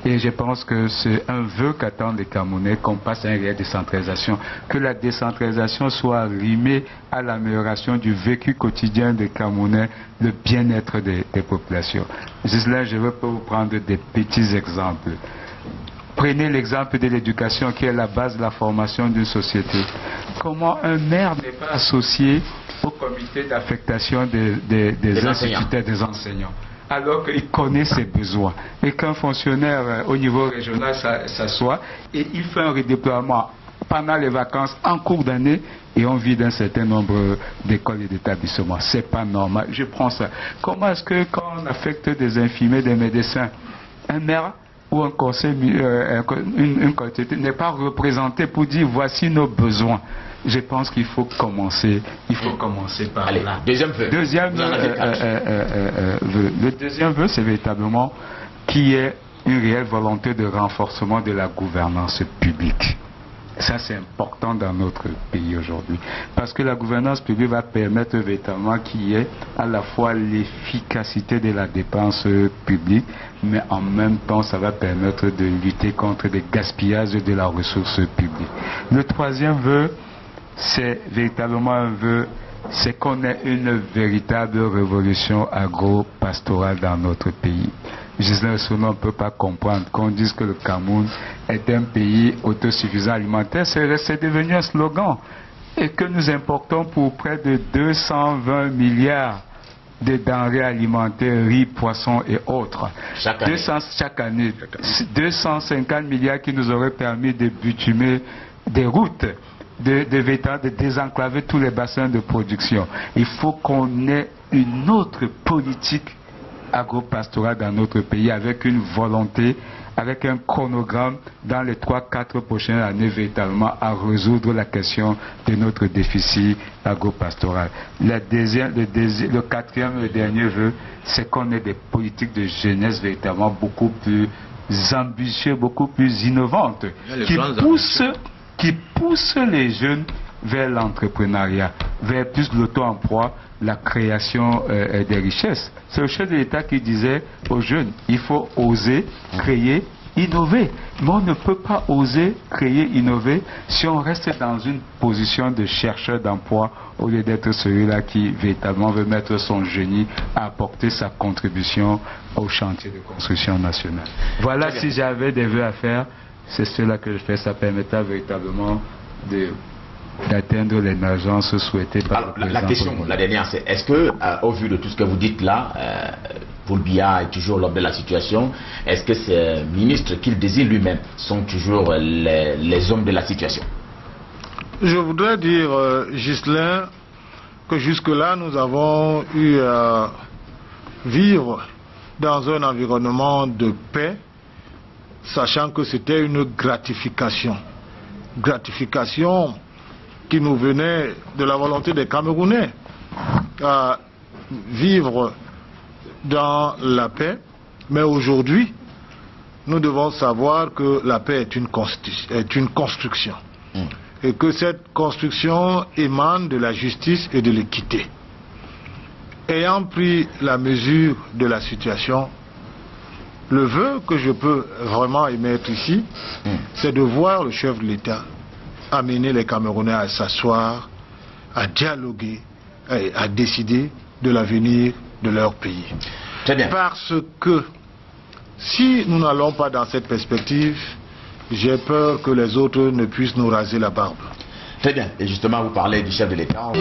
Et je pense que c'est un vœu qu'attendent les Camerounais, qu'on passe à une réelle décentralisation, que la décentralisation soit arrimée à l'amélioration du vécu quotidien des Camerounais, le bien-être des populations. Juste là, je veux pas vous prendre des petits exemples. Prenez l'exemple de l'éducation qui est la base de la formation d'une société. Comment un maire n'est pas associé au comité d'affectation des instituteurs, des enseignants, alors qu'il connaît ses besoins, et qu'un fonctionnaire au niveau régional s'assoit et il fait un redéploiement pendant les vacances en cours d'année et on vide un certain nombre d'écoles et d'établissements. C'est pas normal. Je prends ça. Comment est-ce que quand on affecte des infirmiers, des médecins, un maire ou un conseil, une collectivité n'est pas représenté pour dire voici nos besoins? Je pense qu'il faut commencer par là. Deuxième vœu. Le deuxième vœu, c'est véritablement qu'il y ait une réelle volonté de renforcement de la gouvernance publique. Ça, c'est important dans notre pays aujourd'hui. Parce que la gouvernance publique va permettre véritablement qu'il y ait à la fois l'efficacité de la dépense publique, mais en même temps, ça va permettre de lutter contre des gaspillages de la ressource publique. Le troisième vœu, c'est véritablement un vœu, c'est qu'on ait une véritable révolution agro-pastorale dans notre pays. Ghislain Sono ne peut pas comprendre qu'on dise que le Cameroun est un pays autosuffisant alimentaire. C'est devenu un slogan. Et que nous importons pour près de 220 milliards de denrées alimentaires, riz, poissons et autres. Chaque année. 250 milliards qui nous auraient permis de bitumer des routes, de désenclaver tous les bassins de production. Il faut qu'on ait une autre politique agro-pastorale dans notre pays avec une volonté, avec un chronogramme dans les 3-4 prochaines années véritablement à résoudre la question de notre déficit agro-pastoral. Le quatrième et dernier vœu, c'est qu'on ait des politiques de jeunesse véritablement beaucoup plus ambitieuses, beaucoup plus innovantes, qui poussent les jeunes vers l'entrepreneuriat, vers plus l'auto-emploi, la création des richesses. C'est le chef de l'État qui disait aux jeunes, il faut oser, créer, innover. Mais on ne peut pas oser, créer, innover si on reste dans une position de chercheur d'emploi au lieu d'être celui-là qui véritablement veut mettre son génie à apporter sa contribution au chantier de construction nationale. Voilà, si j'avais des vœux à faire, c'est cela que je fais. Ça permettra véritablement d'atteindre l'émergence souhaitée par le président. La question, la dernière, c'est est-ce que, au vu de tout ce que vous dites là, Paul Biya est toujours l'homme de la situation, est-ce que ces ministres qu'il désire lui-même sont toujours les hommes de la situation? Je voudrais dire, Ghislain, que jusque-là, nous avons eu à vivre dans un environnement de paix, sachant que c'était une gratification. Gratification qui nous venait de la volonté des Camerounais à vivre dans la paix. Mais aujourd'hui, nous devons savoir que la paix est une construction. Et que cette construction émane de la justice et de l'équité. Ayant pris la mesure de la situation, le vœu que je peux vraiment émettre ici, c'est de voir le chef de l'État amener les Camerounais à s'asseoir, à dialoguer, à décider de l'avenir de leur pays. Très bien. Parce que si nous n'allons pas dans cette perspective, j'ai peur que les autres ne puissent nous raser la barbe. Très bien. Et justement, vous parlez du chef de l'État.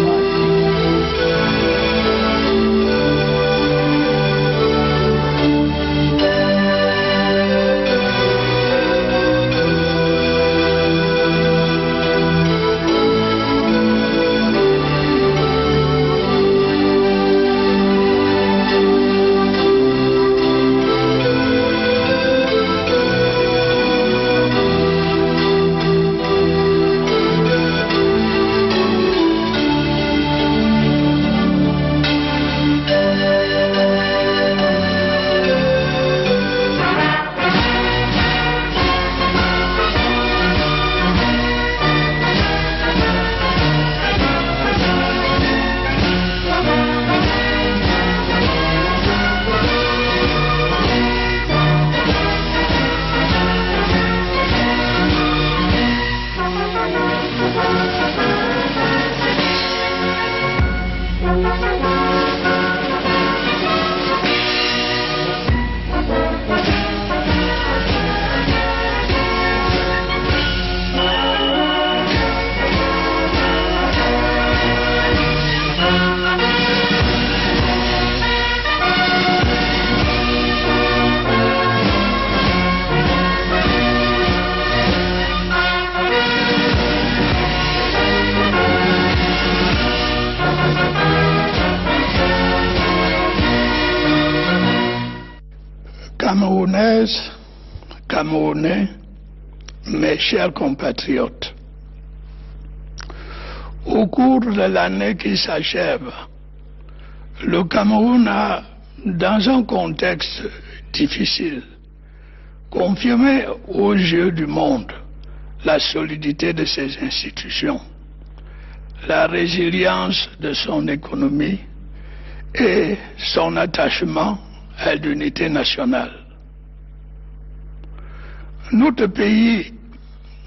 Camerounaises, Camerounais, mes chers compatriotes, au cours de l'année qui s'achève, le Cameroun a, dans un contexte difficile, confirmé aux yeux du monde la solidité de ses institutions, la résilience de son économie et son attachement à l'unité nationale. Notre pays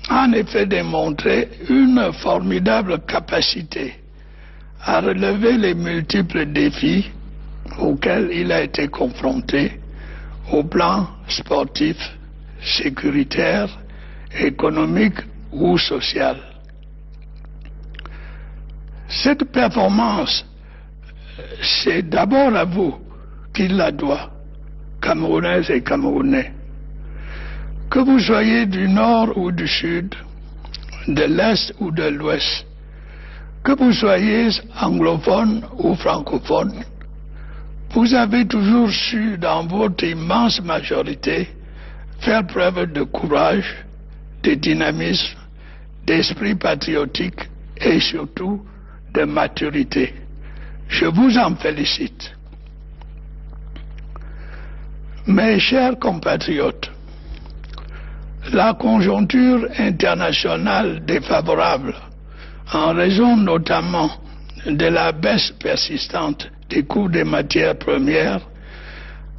a en effet démontré une formidable capacité à relever les multiples défis auxquels il a été confronté au plan sportif, sécuritaire, économique ou social. Cette performance, c'est d'abord à vous qu'il la doit, Camerounaises et Camerounais. Que vous soyez du nord ou du sud, de l'est ou de l'ouest, que vous soyez anglophone ou francophone, vous avez toujours su, dans votre immense majorité, faire preuve de courage, de dynamisme, d'esprit patriotique et surtout de maturité. Je vous en félicite. Mes chers compatriotes, la conjoncture internationale défavorable, en raison notamment de la baisse persistante des coûts des matières premières,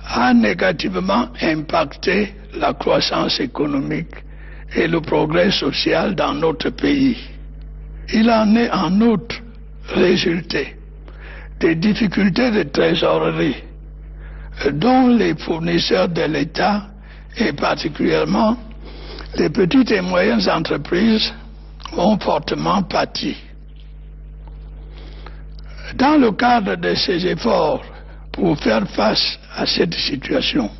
a négativement impacté la croissance économique et le progrès social dans notre pays. Il en est en outre résulté des difficultés de trésorerie dont les fournisseurs de l'État et particulièrement les petites et moyennes entreprises ont fortement pâti. Dans le cadre de ces efforts pour faire face à cette situation,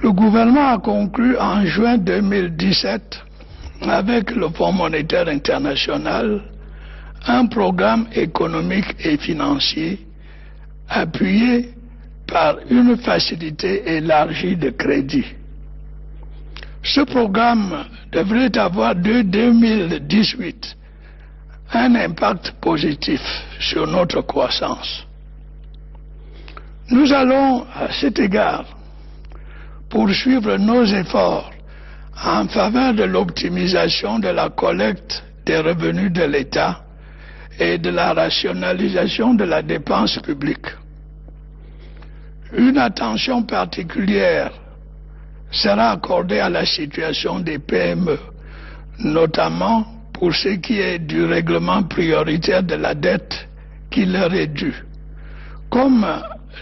le gouvernement a conclu en juin 2017 avec le Fonds monétaire international un programme économique et financier appuyé par une facilité élargie de crédit. Ce programme devrait avoir dès 2018 un impact positif sur notre croissance. Nous allons, à cet égard, poursuivre nos efforts en faveur de l'optimisation de la collecte des revenus de l'État et de la rationalisation de la dépense publique. Une attention particulière sera accordée à la situation des PME, notamment pour ce qui est du règlement prioritaire de la dette qui leur est due, comme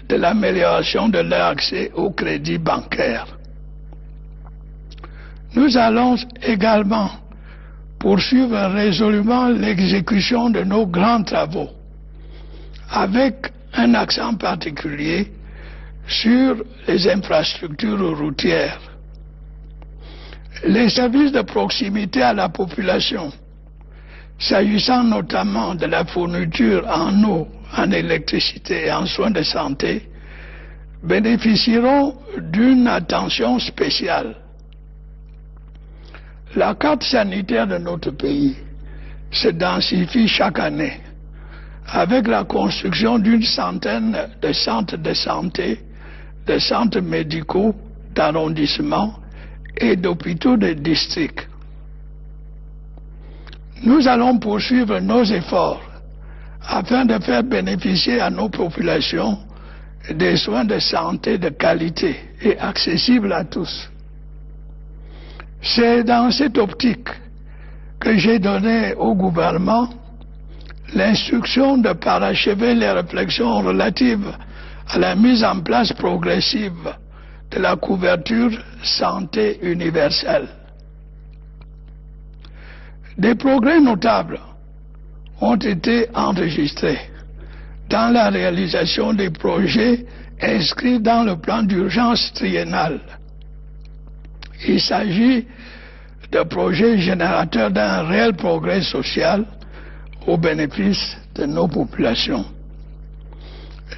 de l'amélioration de leur accès au crédit bancaire. Nous allons également poursuivre résolument l'exécution de nos grands travaux, avec un accent particulier sur les infrastructures routières, les services de proximité à la population, s'agissant notamment de la fourniture en eau, en électricité et en soins de santé, bénéficieront d'une attention spéciale. La carte sanitaire de notre pays se densifie chaque année avec la construction d'une centaine de centres de santé, de centres médicaux, d'arrondissement et d'hôpitaux de district. Nous allons poursuivre nos efforts afin de faire bénéficier à nos populations des soins de santé de qualité et accessibles à tous. C'est dans cette optique que j'ai donné au gouvernement l'instruction de parachever les réflexions relatives à la mise en place progressive de la couverture santé universelle. Des progrès notables ont été enregistrés dans la réalisation des projets inscrits dans le plan d'urgence triennal. Il s'agit de projets générateurs d'un réel progrès social au bénéfice de nos populations.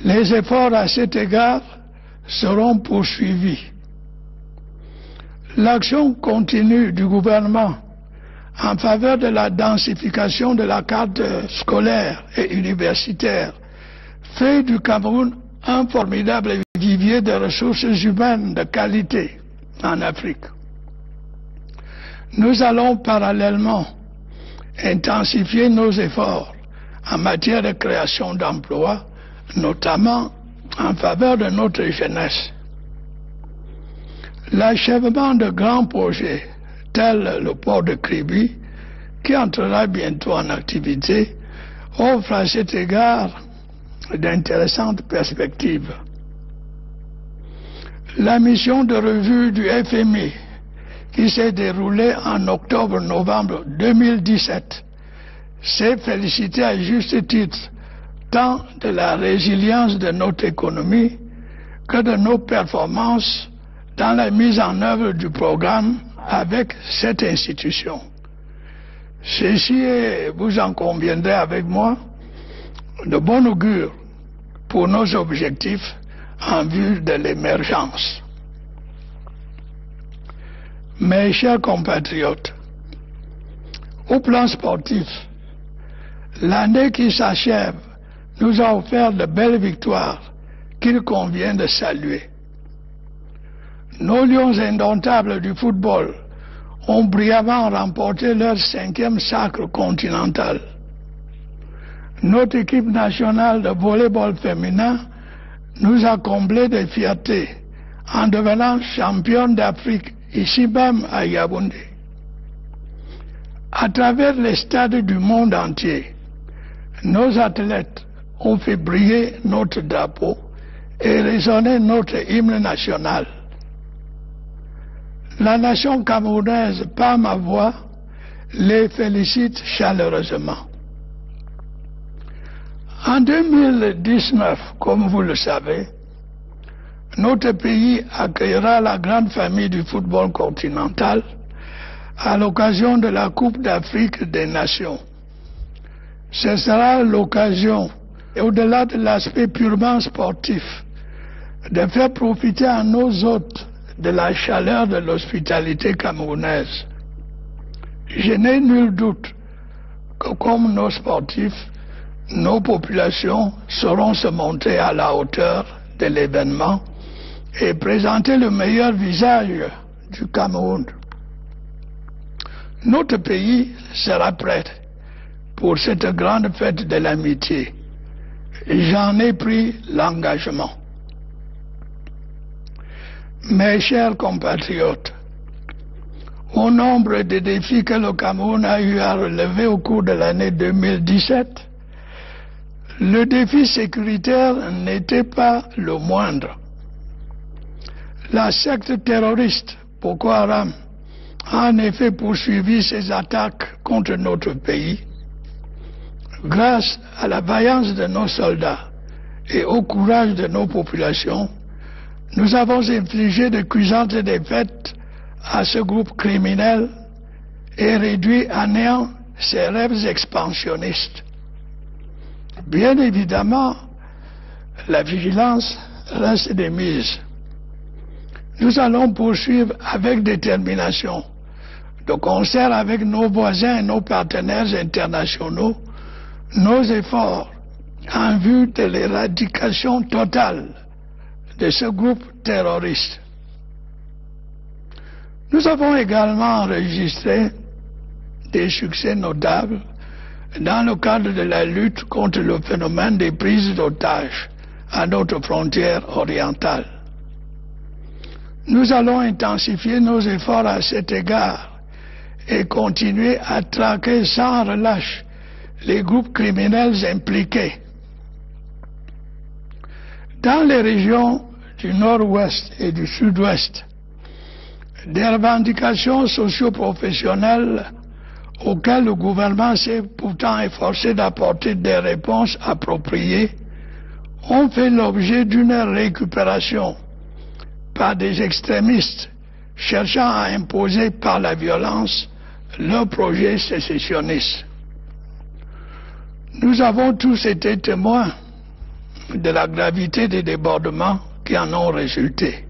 Les efforts à cet égard seront poursuivis. L'action continue du gouvernement en faveur de la densification de la carte scolaire et universitaire fait du Cameroun un formidable vivier de ressources humaines de qualité en Afrique. nous allons parallèlement intensifier nos efforts en matière de création d'emplois, notamment en faveur de notre jeunesse. L'achèvement de grands projets tels le port de Kribi, qui entrera bientôt en activité, offre à cet égard d'intéressantes perspectives. La mission de revue du FMI, qui s'est déroulée en octobre-novembre 2017, s'est félicitée à juste titre tant de la résilience de notre économie que de nos performances dans la mise en œuvre du programme avec cette institution. Ceci est, vous en conviendrez avec moi, de bon augure pour nos objectifs en vue de l'émergence. Mes chers compatriotes, au plan sportif, l'année qui s'achève nous a offert de belles victoires qu'il convient de saluer. Nos lions indomptables du football ont brillamment remporté leur 5e sacre continental. Notre équipe nationale de volley-ball féminin nous a comblé de fierté en devenant championne d'Afrique ici même à Yaoundé. À travers les stades du monde entier, nos athlètes ont fait briller notre drapeau et résonner notre hymne national. La nation camerounaise, par ma voix, les félicite chaleureusement. En 2019, comme vous le savez, notre pays accueillera la grande famille du football continental à l'occasion de la Coupe d'Afrique des Nations. Ce sera l'occasion, au-delà de l'aspect purement sportif, de faire profiter à nos hôtes de la chaleur de l'hospitalité camerounaise. Je n'ai nul doute que comme nos sportifs, nos populations sauront se montrer à la hauteur de l'événement et présenter le meilleur visage du Cameroun. Notre pays sera prêt pour cette grande fête de l'amitié. J'en ai pris l'engagement. Mes chers compatriotes, au nombre des défis que le Cameroun a eu à relever au cours de l'année 2017, le défi sécuritaire n'était pas le moindre. La secte terroriste Boko Haram a en effet poursuivi ses attaques contre notre pays. Grâce à la vaillance de nos soldats et au courage de nos populations, nous avons infligé de cuisantes défaites à ce groupe criminel et réduit à néant ses rêves expansionnistes. Bien évidemment, la vigilance reste de mise. Nous allons poursuivre avec détermination, de concert avec nos voisins et nos partenaires internationaux, nos efforts en vue de l'éradication totale de ce groupe terroriste. Nous avons également enregistré des succès notables dans le cadre de la lutte contre le phénomène des prises d'otages à notre frontière orientale. Nous allons intensifier nos efforts à cet égard et continuer à traquer sans relâche les groupes criminels impliqués. Dans les régions du nord-ouest et du sud-ouest, des revendications socio-professionnelles auxquelles le gouvernement s'est pourtant efforcé d'apporter des réponses appropriées ont fait l'objet d'une récupération par des extrémistes cherchant à imposer par la violence leur projet sécessionniste. Nous avons tous été témoins de la gravité des débordements qui en ont résulté.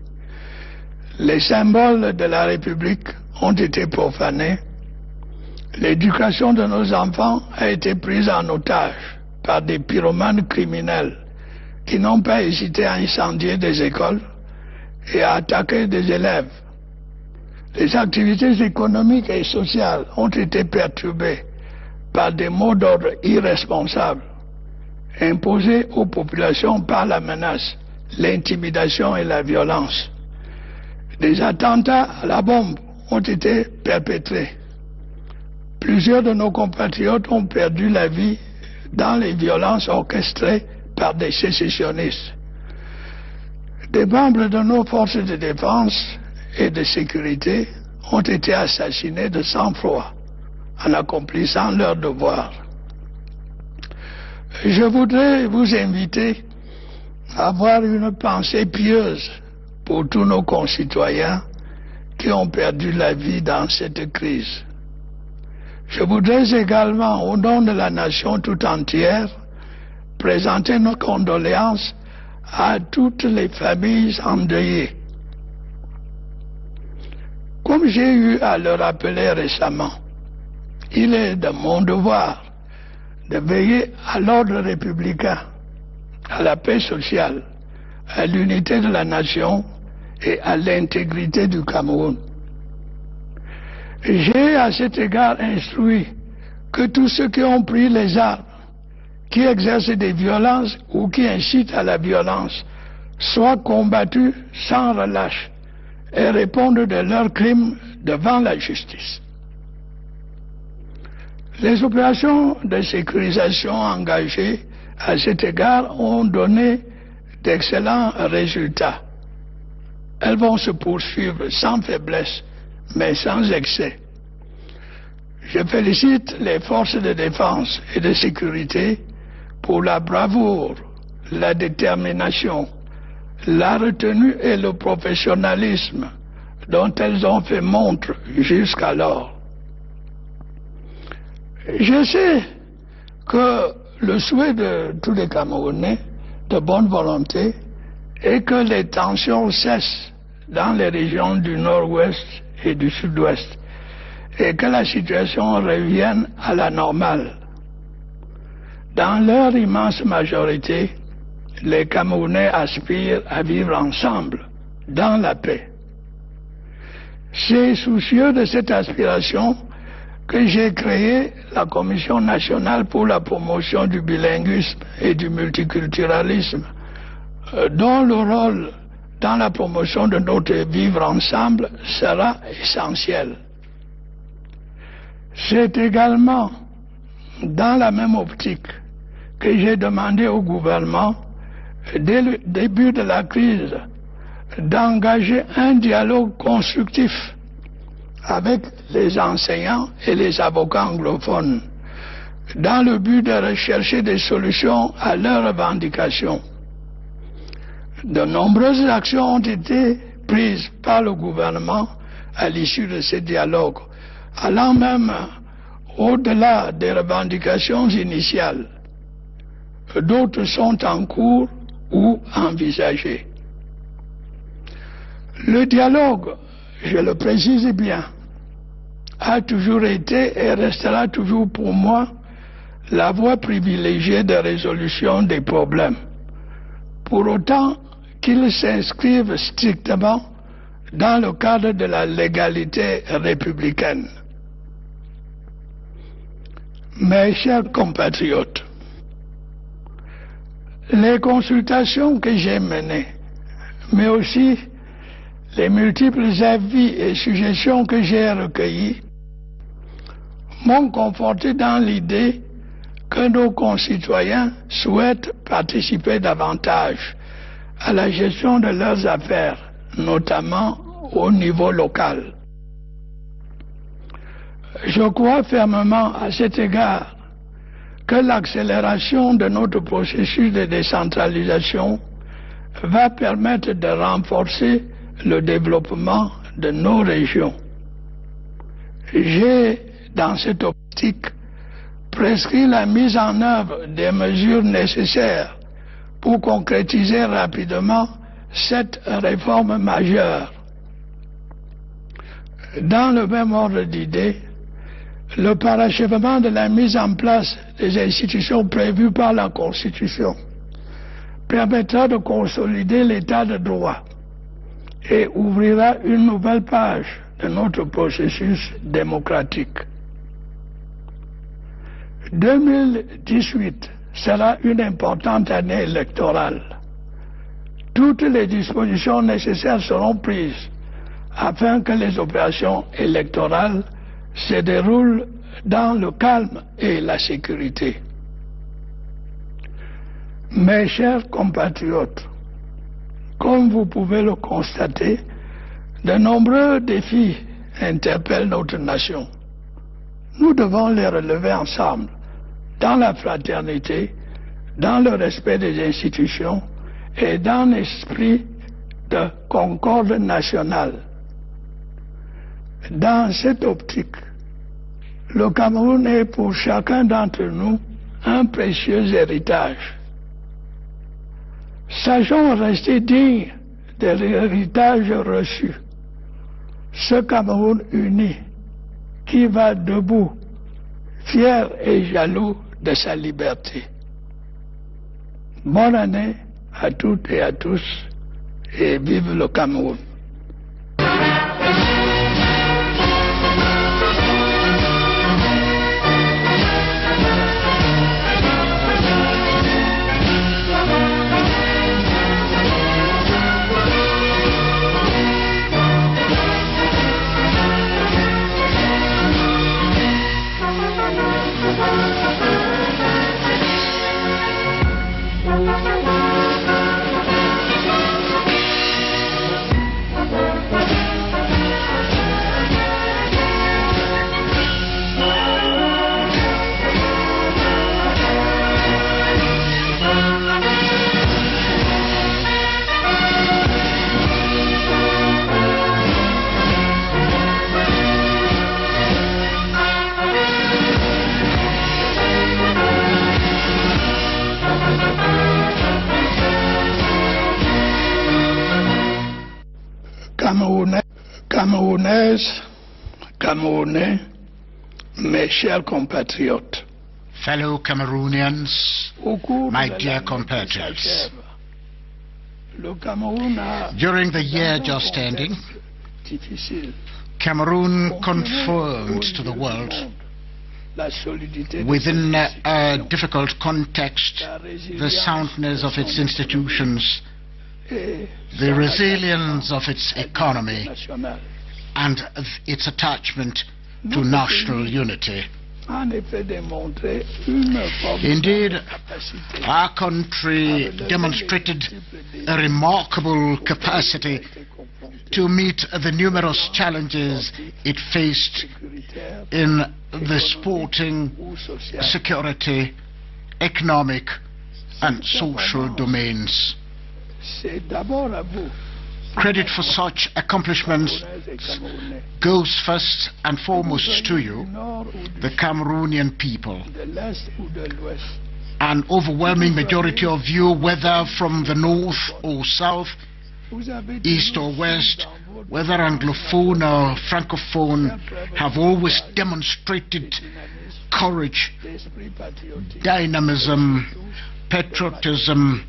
Les symboles de la République ont été profanés. L'éducation de nos enfants a été prise en otage par des pyromanes criminels qui n'ont pas hésité à incendier des écoles et à attaquer des élèves. Les activités économiques et sociales ont été perturbées par des mots d'ordre irresponsables imposés aux populations par la menace, l'intimidation et la violence. Des attentats à la bombe ont été perpétrés. Plusieurs de nos compatriotes ont perdu la vie dans les violences orchestrées par des sécessionnistes. Des membres de nos forces de défense et de sécurité ont été assassinés de sang-froid en accomplissant leur devoir. Je voudrais vous inviter à avoir une pensée pieuse pour tous nos concitoyens qui ont perdu la vie dans cette crise. Je voudrais également, au nom de la nation tout entière, présenter nos condoléances à toutes les familles endeuillées. Comme j'ai eu à le rappeler récemment, il est de mon devoir de veiller à l'ordre républicain, à la paix sociale, à l'unité de la nation et à l'intégrité du Cameroun. J'ai à cet égard instruit que tous ceux qui ont pris les armes, qui exercent des violences ou qui incitent à la violence, soient combattus sans relâche et répondent de leurs crimes devant la justice. Les opérations de sécurisation engagées à cet égard ont donné d'excellents résultats. Elles vont se poursuivre sans faiblesse, mais sans excès. Je félicite les forces de défense et de sécurité pour la bravoure, la détermination, la retenue et le professionnalisme dont elles ont fait montre jusqu'alors. Je sais que le souhait de tous les Camerounais de bonne volonté est que les tensions cessent dans les régions du nord-ouest et du sud-ouest et que la situation revienne à la normale. Dans leur immense majorité, les Camerounais aspirent à vivre ensemble, dans la paix. C'est soucieux de cette aspiration que j'ai créé la Commission nationale pour la promotion du bilinguisme et du multiculturalisme, dont le rôle dans la promotion de notre vivre ensemble sera essentiel. C'est également dans la même optique que j'ai demandé au gouvernement, dès le début de la crise, d'engager un dialogue constructif avec les enseignants et les avocats anglophones, dans le but de rechercher des solutions à leurs revendications. De nombreuses actions ont été prises par le gouvernement à l'issue de ces dialogues, allant même au-delà des revendications initiales. D'autres sont en cours ou envisagées. Le dialogue, je le précise bien, a toujours été et restera toujours pour moi la voie privilégiée de résolution des problèmes, pour autant qu'ils s'inscrivent strictement dans le cadre de la légalité républicaine. Mes chers compatriotes, les consultations que j'ai menées, mais aussi les multiples avis et suggestions que j'ai recueillis, m'ont conforté dans l'idée que nos concitoyens souhaitent participer davantage à la gestion de leurs affaires, notamment au niveau local. Je crois fermement à cet égard que l'accélération de notre processus de décentralisation va permettre de renforcer le développement de nos régions. J'ai, dans cette optique, prescrit la mise en œuvre des mesures nécessaires pour concrétiser rapidement cette réforme majeure. Dans le même ordre d'idées, le parachèvement de la mise en place des institutions prévues par la Constitution permettra de consolider l'état de droit et ouvrira une nouvelle page de notre processus démocratique. 2018 sera une importante année électorale. Toutes les dispositions nécessaires seront prises afin que les opérations électorales se déroulent dans le calme et la sécurité. Mes chers compatriotes, comme vous pouvez le constater, de nombreux défis interpellent notre nation. Nous devons les relever ensemble, dans la fraternité, dans le respect des institutions et dans l'esprit de concorde nationale. Dans cette optique, le Cameroun est pour chacun d'entre nous un précieux héritage. Sachons rester dignes de l'héritage reçu. Ce Cameroun uni qui va debout, fier et jaloux de sa liberté. Bonne année à toutes et à tous et vive le Cameroun. Camerounaises, Camerounais, mes chers compatriotes. Fellow Cameroonians, my dear compatriots, during the year just ending, Cameroon confirmed to the world, within a difficult context, the soundness of its institutions, the resilience of its economy, and its attachment to national unity. Indeed, our country demonstrated a remarkable capacity to meet the numerous challenges it faced in the sporting, security, economic, and social domains. Credit for such accomplishments goes first and foremost to you, the Cameroonian people. An overwhelming majority of you, whether from the north or south, east or west, whether Anglophone or Francophone, have always demonstrated courage, dynamism, patriotism,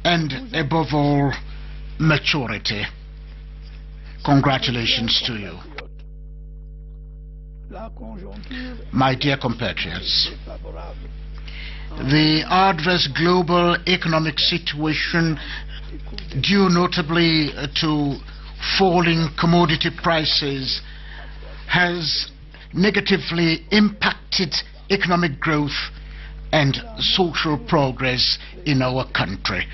and above all, maturity. Congratulations to you. My dear compatriots, the adverse global economic situation, due notably to falling commodity prices, has negatively impacted economic growth and social progress in our country.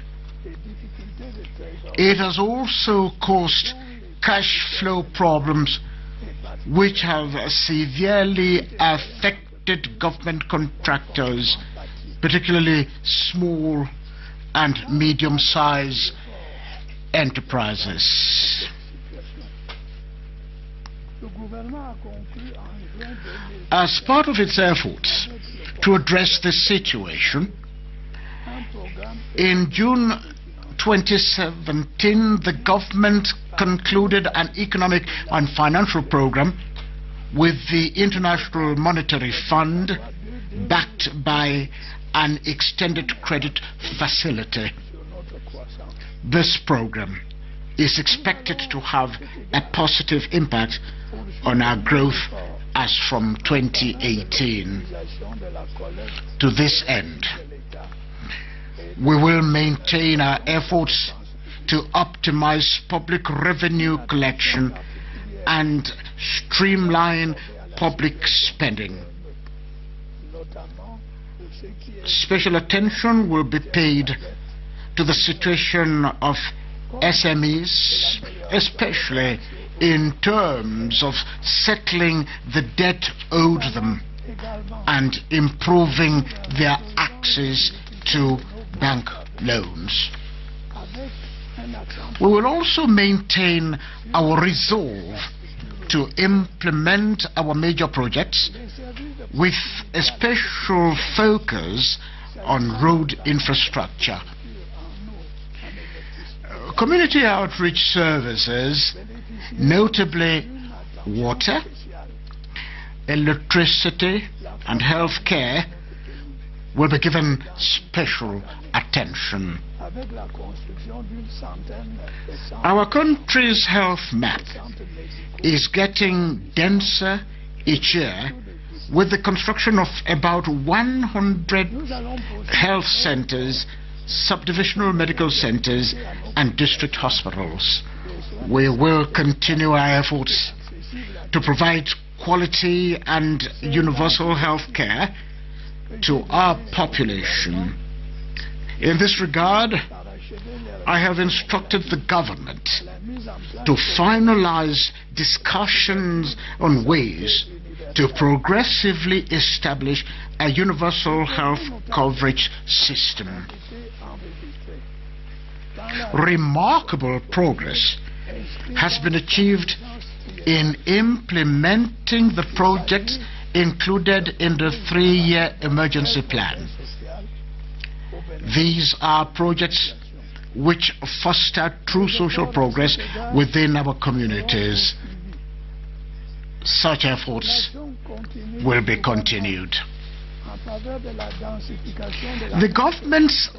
It has also caused cash flow problems which have severely affected government contractors, particularly small and medium-sized enterprises. As part of its efforts to address this situation, in June 2017, the government concluded an economic and financial program with the International Monetary Fund, backed by an extended credit facility. This program is expected to have a positive impact on our growth as from 2018. To this end, we will maintain our efforts to optimize public revenue collection and streamline public spending. Special attention will be paid to the situation of SMEs, especially in terms of settling the debt owed them and improving their access to bank loans. We will also maintain our resolve to implement our major projects with a special focus on road infrastructure. Community outreach services, notably water, electricity, and health care, will be given special attention. Our country's health map is getting denser each year with the construction of about 100 health centers, subdivisional medical centers, and district hospitals. We will continue our efforts to provide quality and universal health care to our population. In this regard, I have instructed the government to finalize discussions on ways to progressively establish a universal health coverage system. Remarkable progress has been achieved in implementing the projects included in the 3-year emergency plan. These are projects which foster true social progress within our communities. Such efforts will be continued. The government's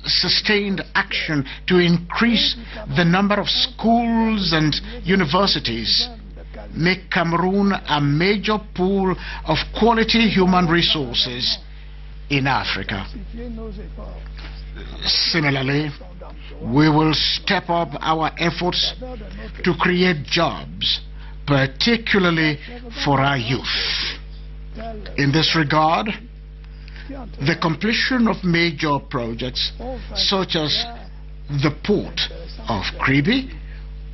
sustained action to increase the number of schools and universities make Cameroon a major pool of quality human resources in Africa. Similarly, we will step up our efforts to create jobs, particularly for our youth. In this regard, the completion of major projects such as the port of Kribi,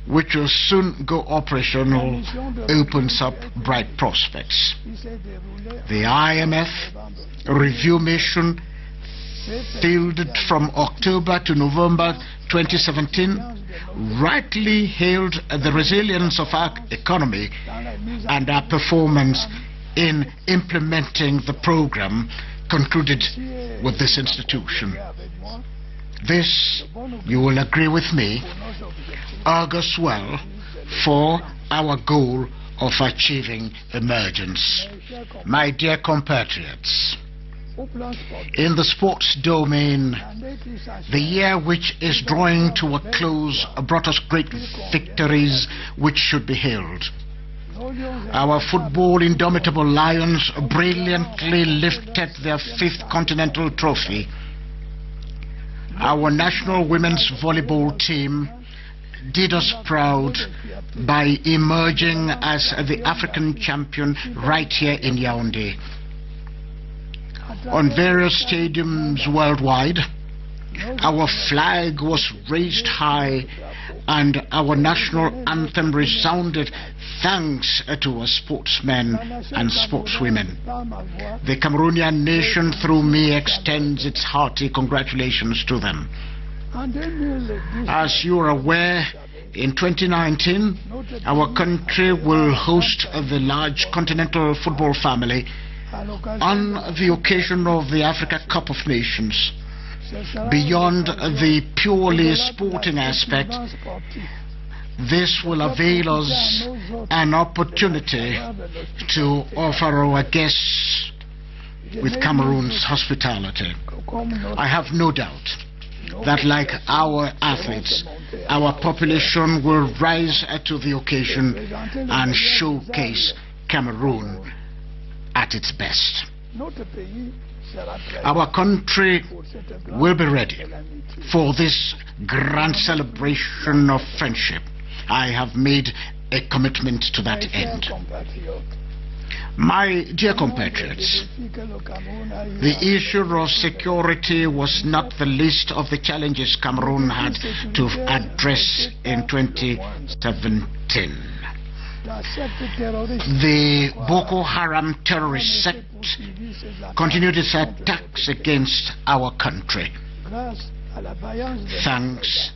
which will soon go operational, opens up bright prospects. The IMF review mission fielded from October to November 2017 rightly hailed the resilience of our economy and our performance in implementing the program concluded with this institution. This, you will agree with me, augurs well for our goal of achieving emergence. My dear compatriots, in the sports domain, the year which is drawing to a close brought us great victories which should be hailed. Our football indomitable Lions brilliantly lifted their 5th continental trophy. Our national women's volleyball team did us proud by emerging as the African champion right here in Yaoundé. On various stadiums worldwide, our flag was raised high and our national anthem resounded thanks to our sportsmen and sportswomen. The Cameroonian nation through me extends its hearty congratulations to them. As you are aware, in 2019, our country will host the large continental football family on the occasion of the Africa Cup of Nations. Beyond the purely sporting aspect, this will avail us an opportunity to offer our guests with Cameroon's hospitality. I have no doubt that, like our athletes, our population will rise to the occasion and showcase Cameroon at its best. Our country will be ready for this grand celebration of friendship. I have made a commitment to that end. My dear compatriots, the issue of security was not the least of the challenges Cameroon had to address in 2017. The Boko Haram terrorist sect continued its attacks against our country. Thanks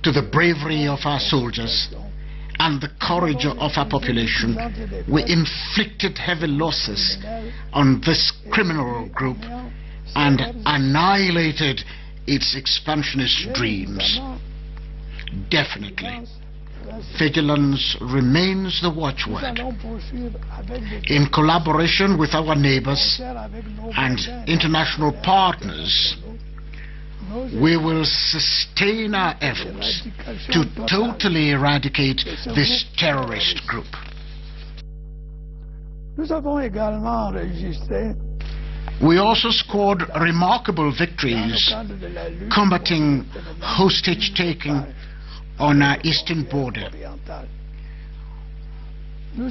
to the bravery of our soldiers and the courage of our population, we inflicted heavy losses on this criminal group and annihilated its expansionist dreams. Definitely, vigilance remains the watchword. In collaboration with our neighbors and international partners, we will sustain our efforts to totally eradicate this terrorist group. We also scored remarkable victories combating hostage-taking on our eastern border. We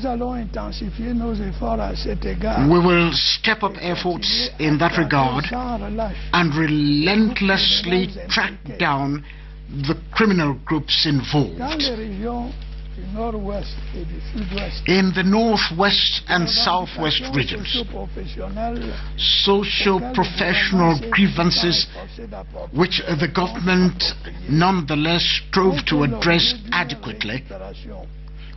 will step up efforts in that regard and relentlessly track down the criminal groups involved. In the northwest and southwest regions, socio-professional grievances which the government nonetheless strove to address adequately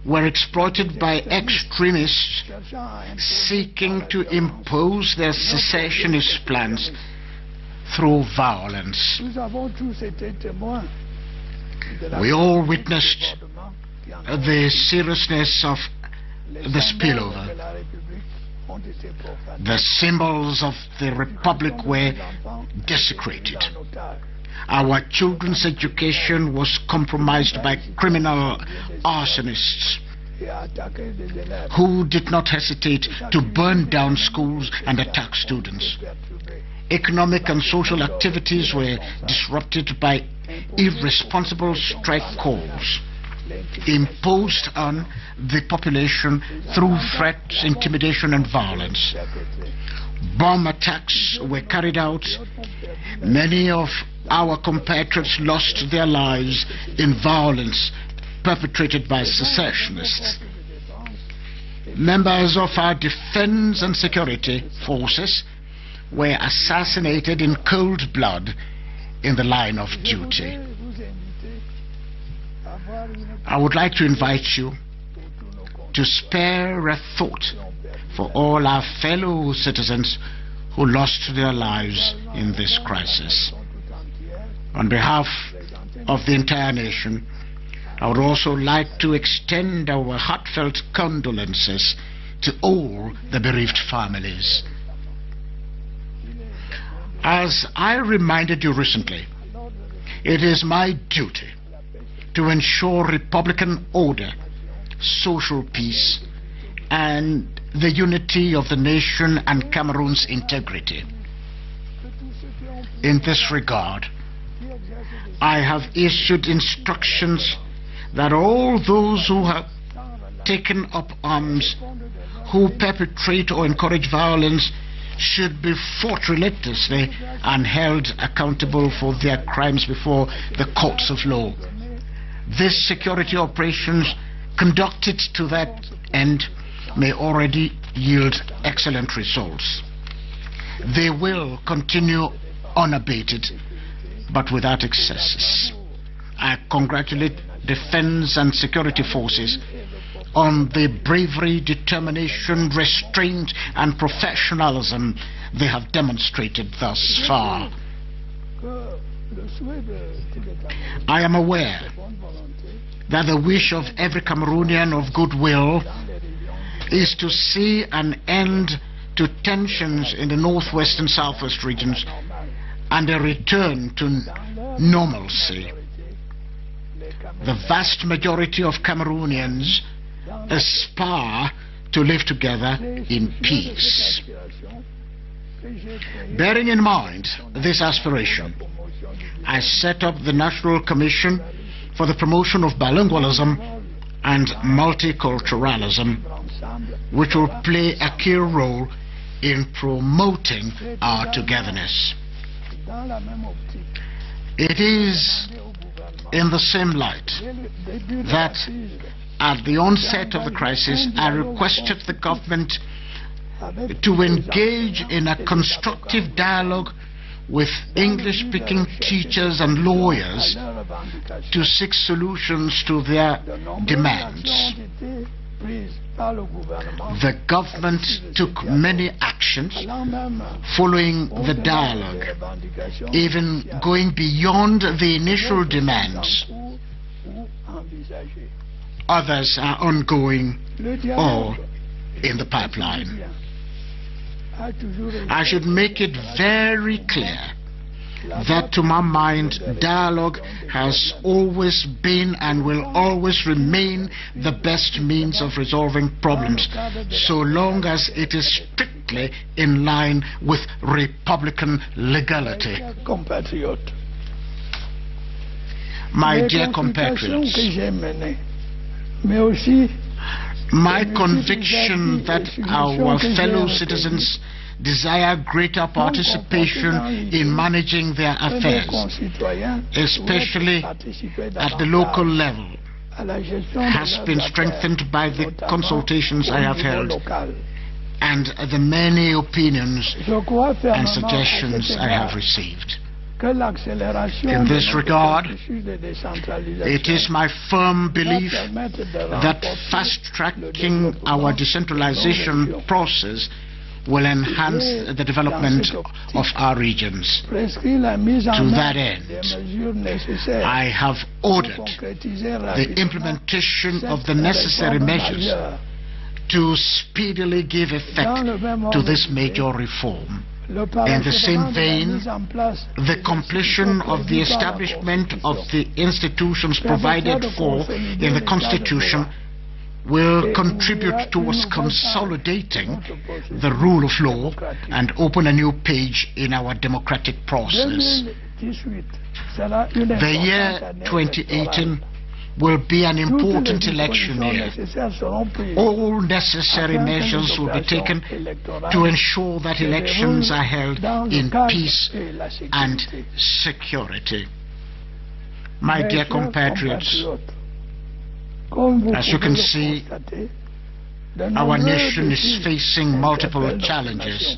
were exploited by extremists seeking to impose their secessionist plans through violence. We all witnessed the seriousness of the spillover. The symbols of the Republic were desecrated. Our children's education was compromised by criminal arsonists who did not hesitate to burn down schools and attack students. Economic and social activities were disrupted by irresponsible strike calls imposed on the population through threats, intimidation, and violence. Bomb attacks were carried out. Many of our compatriots lost their lives in violence perpetrated by secessionists. Members of our defense and security forces were assassinated in cold blood in the line of duty. I would like to invite you to spare a thought for all our fellow citizens who lost their lives in this crisis. On behalf of the entire nation, I would also like to extend our heartfelt condolences to all the bereaved families. As I reminded you recently, it is my duty to ensure republican order, social peace, and the unity of the nation and Cameroon's integrity. In this regard, I have issued instructions that all those who have taken up arms, who perpetrate or encourage violence, should be fought relentlessly and held accountable for their crimes before the courts of law. These security operations conducted to that end may already yield excellent results. They will continue unabated, but without excesses. I congratulate defense and security forces on the bravery, determination, restraint, and professionalism they have demonstrated thus far. I am aware that the wish of every Cameroonian of goodwill is to see an end to tensions in the northwest and southwest regions and a return to normalcy. The vast majority of Cameroonians aspire to live together in peace. Bearing in mind this aspiration, I set up the National Commission for the Promotion of Bilingualism and Multiculturalism, which will play a key role in promoting our togetherness. It is in the same light that at the onset of the crisis, I requested the government to engage in a constructive dialogue with English-speaking teachers and lawyers to seek solutions to their demands. The government took many actions following the dialogue, even going beyond the initial demands. Others are ongoing or in the pipeline. I should make it very clear that to my mind, dialogue has always been and will always remain the best means of resolving problems, so long as it is strictly in line with republican legality. My dear compatriots, my conviction that our fellow citizens desire greater participation in managing their affairs, especially at the local level, has been strengthened by the consultations I have held and the many opinions and suggestions I have received. In this regard, it is my firm belief that fast-tracking our decentralization process will enhance the development of our regions. To that end, I have ordered the implementation of the necessary measures to speedily give effect to this major reform. In the same vein, the completion of the establishment of the institutions provided for in the Constitution will contribute towards consolidating the rule of law and open a new page in our democratic process. The year 2018 will be an important election year. All necessary measures will be taken to ensure that elections are held in peace and security. My dear compatriots, as you can see, our nation is facing multiple challenges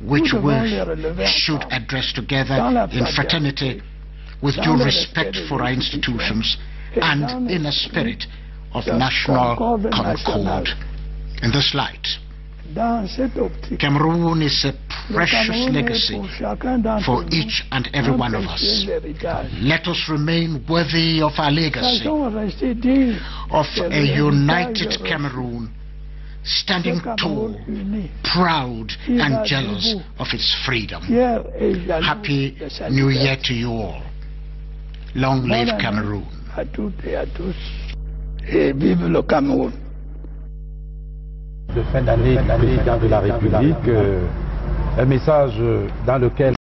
which we should address together in fraternity with due respect for our institutions and in a spirit of national concord. In this light, Cameroon is a precious legacy for each and every one of us. Let us remain worthy of our legacy, of a united Cameroon, standing tall, proud and jealous of its freedom. Happy New Year to you all. Long live Cameroon. À toutes et à tous, et vive le Cameroun. De fin d'année, président de la République, un message dans lequel